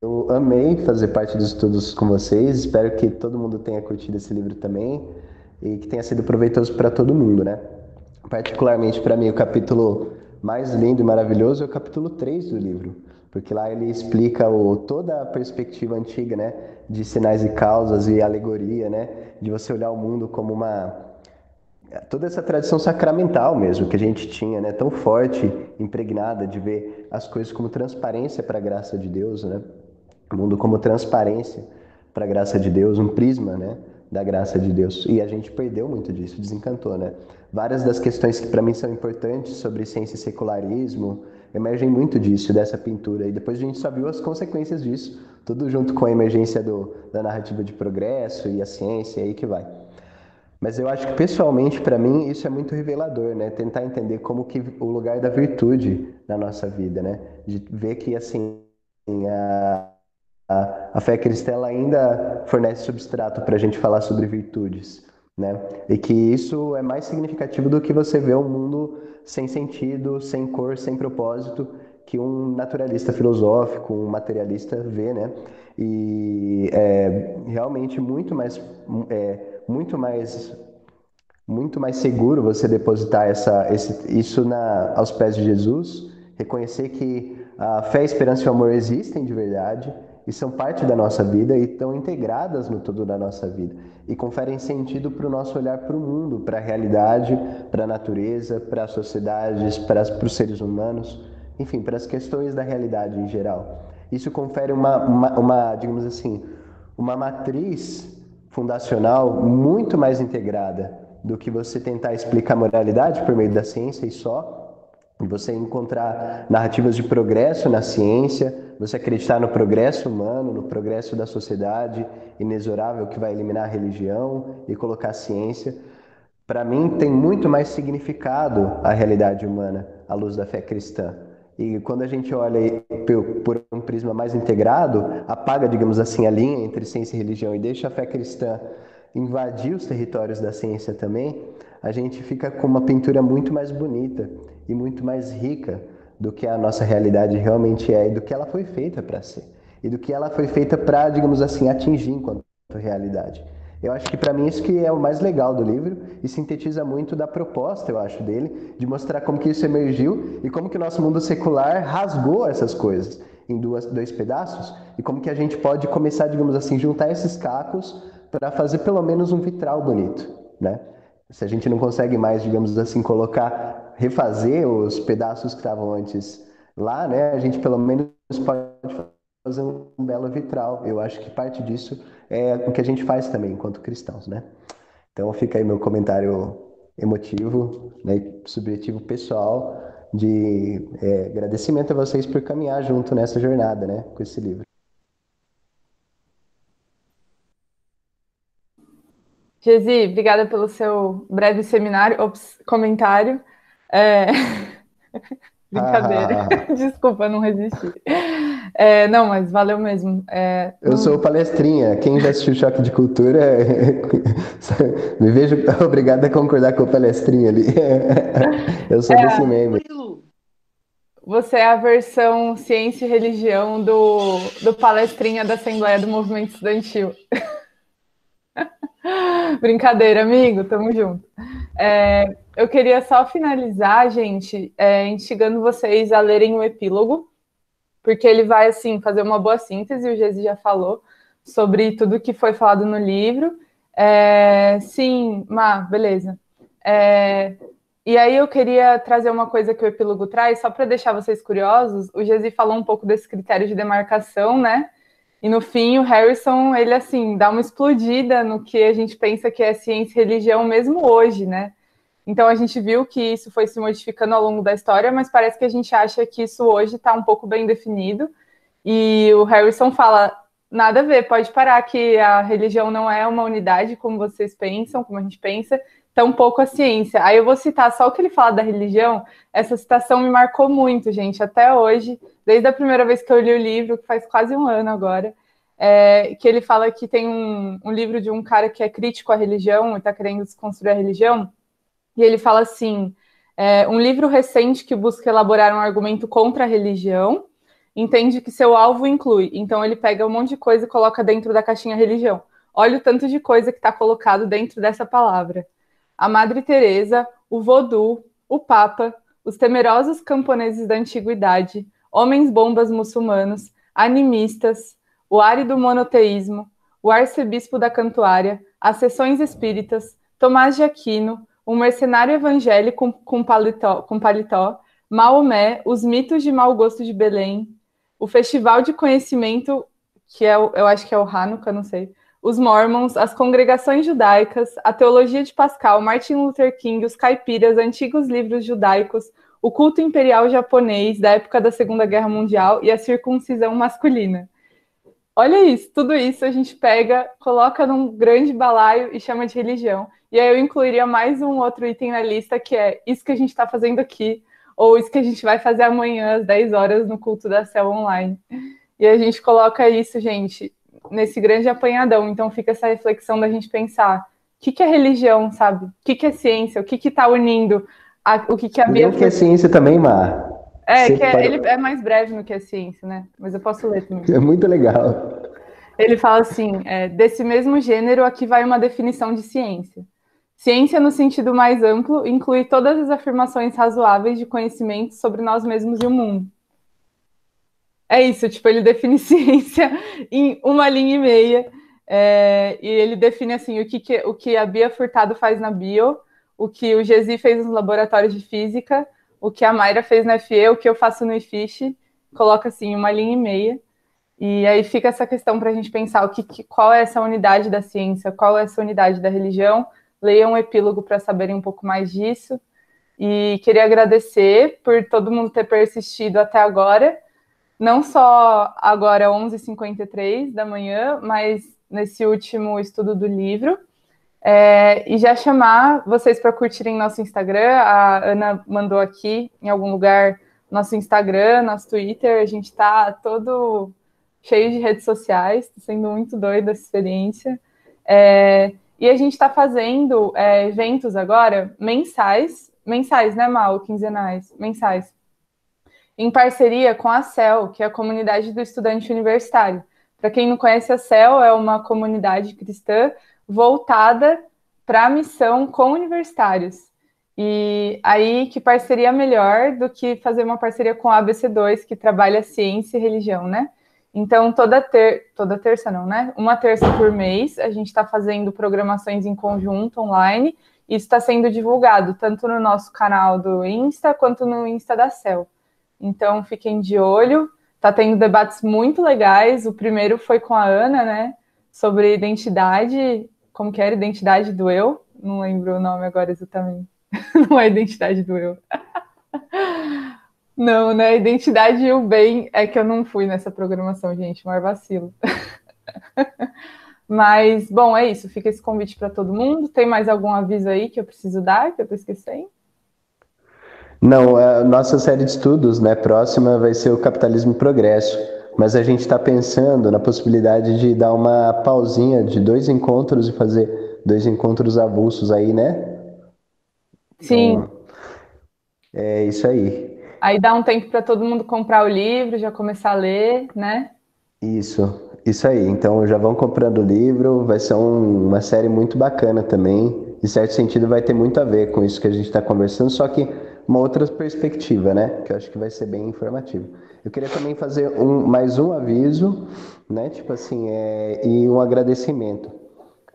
Eu amei fazer parte dos estudos com vocês, espero que todo mundo tenha curtido esse livro também e que tenha sido proveitoso para todo mundo, né? Particularmente para mim, o capítulo mais lindo e maravilhoso é o capítulo 3 do livro, porque lá ele explica toda a perspectiva antiga, né, de sinais e causas e alegoria, né, de você olhar o mundo como toda essa tradição sacramental mesmo que a gente tinha, né, tão forte, impregnada de ver as coisas como transparência para a graça de Deus, né? O mundo como transparência para a graça de Deus, um prisma, né, da graça de Deus. E a gente perdeu muito disso, desencantou, né? Várias das questões que para mim são importantes sobre ciência e secularismo emergem muito disso, dessa pintura. E depois a gente só viu as consequências disso, tudo junto com a emergência da narrativa de progresso e a ciência, e aí que vai. Mas eu acho que pessoalmente para mim isso é muito revelador, né? Tentar entender como que o lugar da virtude na nossa vida, né? De ver que assim a fé cristã ela ainda fornece substrato para a gente falar sobre virtudes, né? E que isso é mais significativo do que você ver um mundo sem sentido, sem cor, sem propósito, que um naturalista filosófico, um materialista vê, né? E é realmente muito mais muito mais seguro você depositar isso aos pés de Jesus, reconhecer que a fé, a esperança e o amor existem de verdade e são parte da nossa vida e estão integradas no todo da nossa vida e conferem sentido para o nosso olhar para o mundo, para a realidade, para a natureza, para as sociedades, para os seres humanos, enfim, para as questões da realidade em geral. Isso confere digamos assim, uma matriz fundacional muito mais integrada do que você tentar explicar moralidade por meio da ciência e só, você encontrar narrativas de progresso na ciência, você acreditar no progresso humano, no progresso da sociedade inexorável que vai eliminar a religião e colocar a ciência. Para mim, tem muito mais significado a realidade humana à luz da fé cristã. E quando a gente olha por um prisma mais integrado, apaga, digamos assim, a linha entre ciência e religião e deixa a fé cristã invadir os territórios da ciência também, a gente fica com uma pintura muito mais bonita e muito mais rica do que a nossa realidade realmente é e do que ela foi feita para ser. E do que ela foi feita para, digamos assim, atingir enquanto realidade. Eu acho que para mim isso que é o mais legal do livro e sintetiza muito da proposta, eu acho, dele, de mostrar como que isso emergiu e como que o nosso mundo secular rasgou essas coisas em dois pedaços e como que a gente pode começar, digamos assim, juntar esses cacos para fazer pelo menos um vitral bonito, né? Se a gente não consegue mais, digamos assim, refazer os pedaços que estavam antes lá, né? A gente pelo menos pode fazer um belo vitral. Eu acho que parte disso é o que a gente faz também enquanto cristãos, né? Então fica aí meu comentário emotivo, né, subjetivo pessoal de agradecimento a vocês por caminhar junto nessa jornada, né, com esse livro. Gesi, obrigada pelo seu breve comentário. Brincadeira. Desculpa, não resisti. Não, mas valeu mesmo. Eu sou palestrinha. Quem já assistiu Choque de Cultura, me vejo obrigado a concordar com o palestrinha ali. Eu sou desse meme. Você é a versão ciência e religião do palestrinha da Assembleia do Movimento Estudantil. Brincadeira, amigo, tamo junto. Eu queria só finalizar, gente, instigando vocês a lerem o epílogo, porque ele vai, assim, fazer uma boa síntese, o Gesi já falou, sobre tudo que foi falado no livro. Sim, beleza. E aí eu queria trazer uma coisa que o epílogo traz, só para deixar vocês curiosos. O Gesi falou um pouco desse critério de demarcação, né? E no fim, o Harrison, ele, assim, dá uma explodida no que a gente pensa que é ciência e religião mesmo hoje, né? Então, a gente viu que isso foi se modificando ao longo da história, mas parece que a gente acha que isso hoje está um pouco bem definido. E o Harrison fala, nada a ver, pode parar, que a religião não é uma unidade como vocês pensam, como a gente pensa, tampouco a ciência. Aí eu vou citar só o que ele fala da religião. Essa citação me marcou muito, gente, até hoje, desde a primeira vez que eu li o livro, que faz quase um ano agora, que ele fala que tem um livro de um cara que é crítico à religião e está querendo desconstruir a religião, e ele fala assim, um livro recente que busca elaborar um argumento contra a religião, entende que seu alvo inclui, então ele pega um monte de coisa e coloca dentro da caixinha religião. Olha o tanto de coisa que está colocado dentro dessa palavra. A Madre Teresa, o Vodú, o Papa, os temerosos camponeses da antiguidade, homens-bombas muçulmanos, animistas, o árido monoteísmo, o arcebispo da Cantuária, as sessões espíritas, Tomás de Aquino, o mercenário evangélico com paletó, Maomé, os mitos de mau gosto de Belém, o festival de conhecimento, que eu acho que é o Hanukkah, não sei, os Mormons, as congregações judaicas, a teologia de Pascal, Martin Luther King, os caipiras, antigos livros judaicos, o culto imperial japonês da época da Segunda Guerra Mundial e a circuncisão masculina. Olha isso, tudo isso a gente pega, coloca num grande balaio e chama de religião. E aí eu incluiria mais um outro item na lista, que é isso que a gente está fazendo aqui, ou isso que a gente vai fazer amanhã às 10 horas no culto da Céu Online. E a gente coloca isso, gente, nesse grande apanhadão. Então fica essa reflexão da gente pensar, o que é religião, sabe? O que é ciência? O que está unindo? O que a Bia... O que é ciência também, Mar? Ele é mais breve no que é ciência, né? Mas eu posso ler também. É muito legal. Ele fala assim, desse mesmo gênero, aqui vai uma definição de ciência. Ciência, no sentido mais amplo, inclui todas as afirmações razoáveis de conhecimento sobre nós mesmos e o mundo. É isso, tipo, ele define ciência em uma linha e meia, e ele define, assim, o que a Bia Furtado faz na bio, o que o Gesi fez nos laboratórios de física, o que a Mayra fez na FE, o que eu faço no IFISH, coloca, assim, uma linha e meia, e aí fica essa questão para a gente pensar qual é essa unidade da ciência, qual é essa unidade da religião. Leiam um epílogo para saberem um pouco mais disso. E queria agradecer por todo mundo ter persistido até agora, não só agora 11h53 da manhã, mas nesse último estudo do livro. E já chamar vocês para curtirem nosso Instagram. A Ana mandou aqui, em algum lugar, nosso Instagram, nosso Twitter. A gente está todo cheio de redes sociais, está sendo muito doida essa experiência. E a gente está fazendo eventos agora, mensais, né, Mal? Quinzenais, mensais, em parceria com a CEL, que é a Comunidade do Estudante Universitário. Para quem não conhece, a CEL é uma comunidade cristã voltada para a missão com universitários. E aí, que parceria melhor do que fazer uma parceria com a ABC2, que trabalha ciência e religião, né? Então, toda terça não, né? Uma terça por mês, a gente está fazendo programações em conjunto, online, e isso está sendo divulgado, tanto no nosso canal do Insta, quanto no Insta da CEL. Então, fiquem de olho, está tendo debates muito legais. O primeiro foi com a Ana, né? Sobre identidade, como que era? Identidade do eu? Não lembro o nome agora exatamente. Não é identidade do eu. Não, né? Identidade e o bem é que eu não fui nessa programação, gente, maior vacilo. Mas, bom, é isso. Fica esse convite para todo mundo. Tem mais algum aviso aí que eu preciso dar, que eu tô esquecendo? Não, a nossa série de estudos, né, próxima vai ser o Capitalismo e Progresso, mas a gente está pensando na possibilidade de dar uma pausinha de 2 encontros e fazer 2 encontros avulsos aí, né? Sim. Então, é isso aí. Aí dá um tempo para todo mundo comprar o livro, já começar a ler, né? Isso aí. Então já vão comprando o livro, vai ser uma série muito bacana também. Em certo sentido vai ter muito a ver com isso que a gente está conversando, só que uma outra perspectiva, né? Que eu acho que vai ser bem informativo. Eu queria também fazer mais um aviso, né? Tipo assim, e um agradecimento.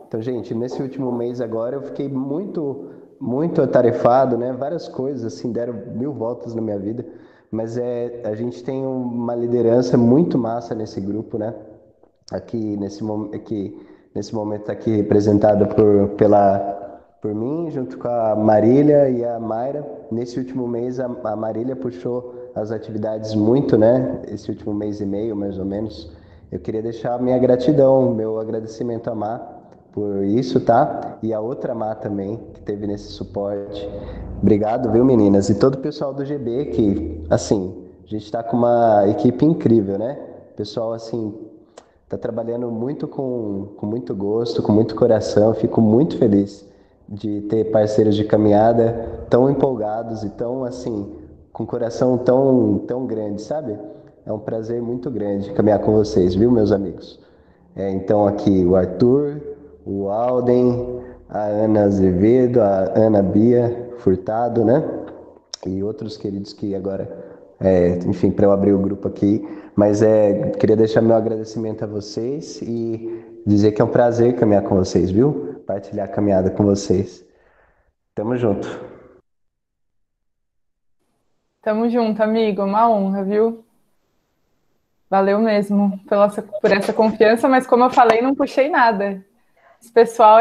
Então, gente, nesse último mês agora eu fiquei muito, muito atarefado, né? Várias coisas, assim, deram 1000 voltas na minha vida. Mas a gente tem uma liderança muito massa nesse grupo, né? Aqui, nesse momento está aqui representado por mim, junto com a Marília e a Mayra. Nesse último mês, a Marília puxou as atividades muito, né? Esse último mês e meio, mais ou menos. Eu queria deixar minha gratidão, meu agradecimento a Má por isso, tá? E a outra Má também, que teve nesse suporte. Obrigado, viu, meninas? E todo o pessoal do GB, que, assim, a gente está com uma equipe incrível, né? Pessoal, assim, tá trabalhando muito com muito gosto, com muito coração. Fico muito feliz de ter parceiros de caminhada tão empolgados e tão, assim, com coração tão grande, sabe? É um prazer muito grande caminhar com vocês, viu, meus amigos? Então aqui o Arthur, o Alden, a Ana Azevedo, a Ana Bia Furtado, né? E outros queridos que agora, enfim, para eu abrir o grupo aqui. Mas queria deixar meu agradecimento a vocês e dizer que é um prazer caminhar com vocês, viu? Partilhar a caminhada com vocês. Tamo junto. Tamo junto, amigo. Uma honra, viu? Valeu mesmo por essa confiança, mas como eu falei, não puxei nada. Esse pessoal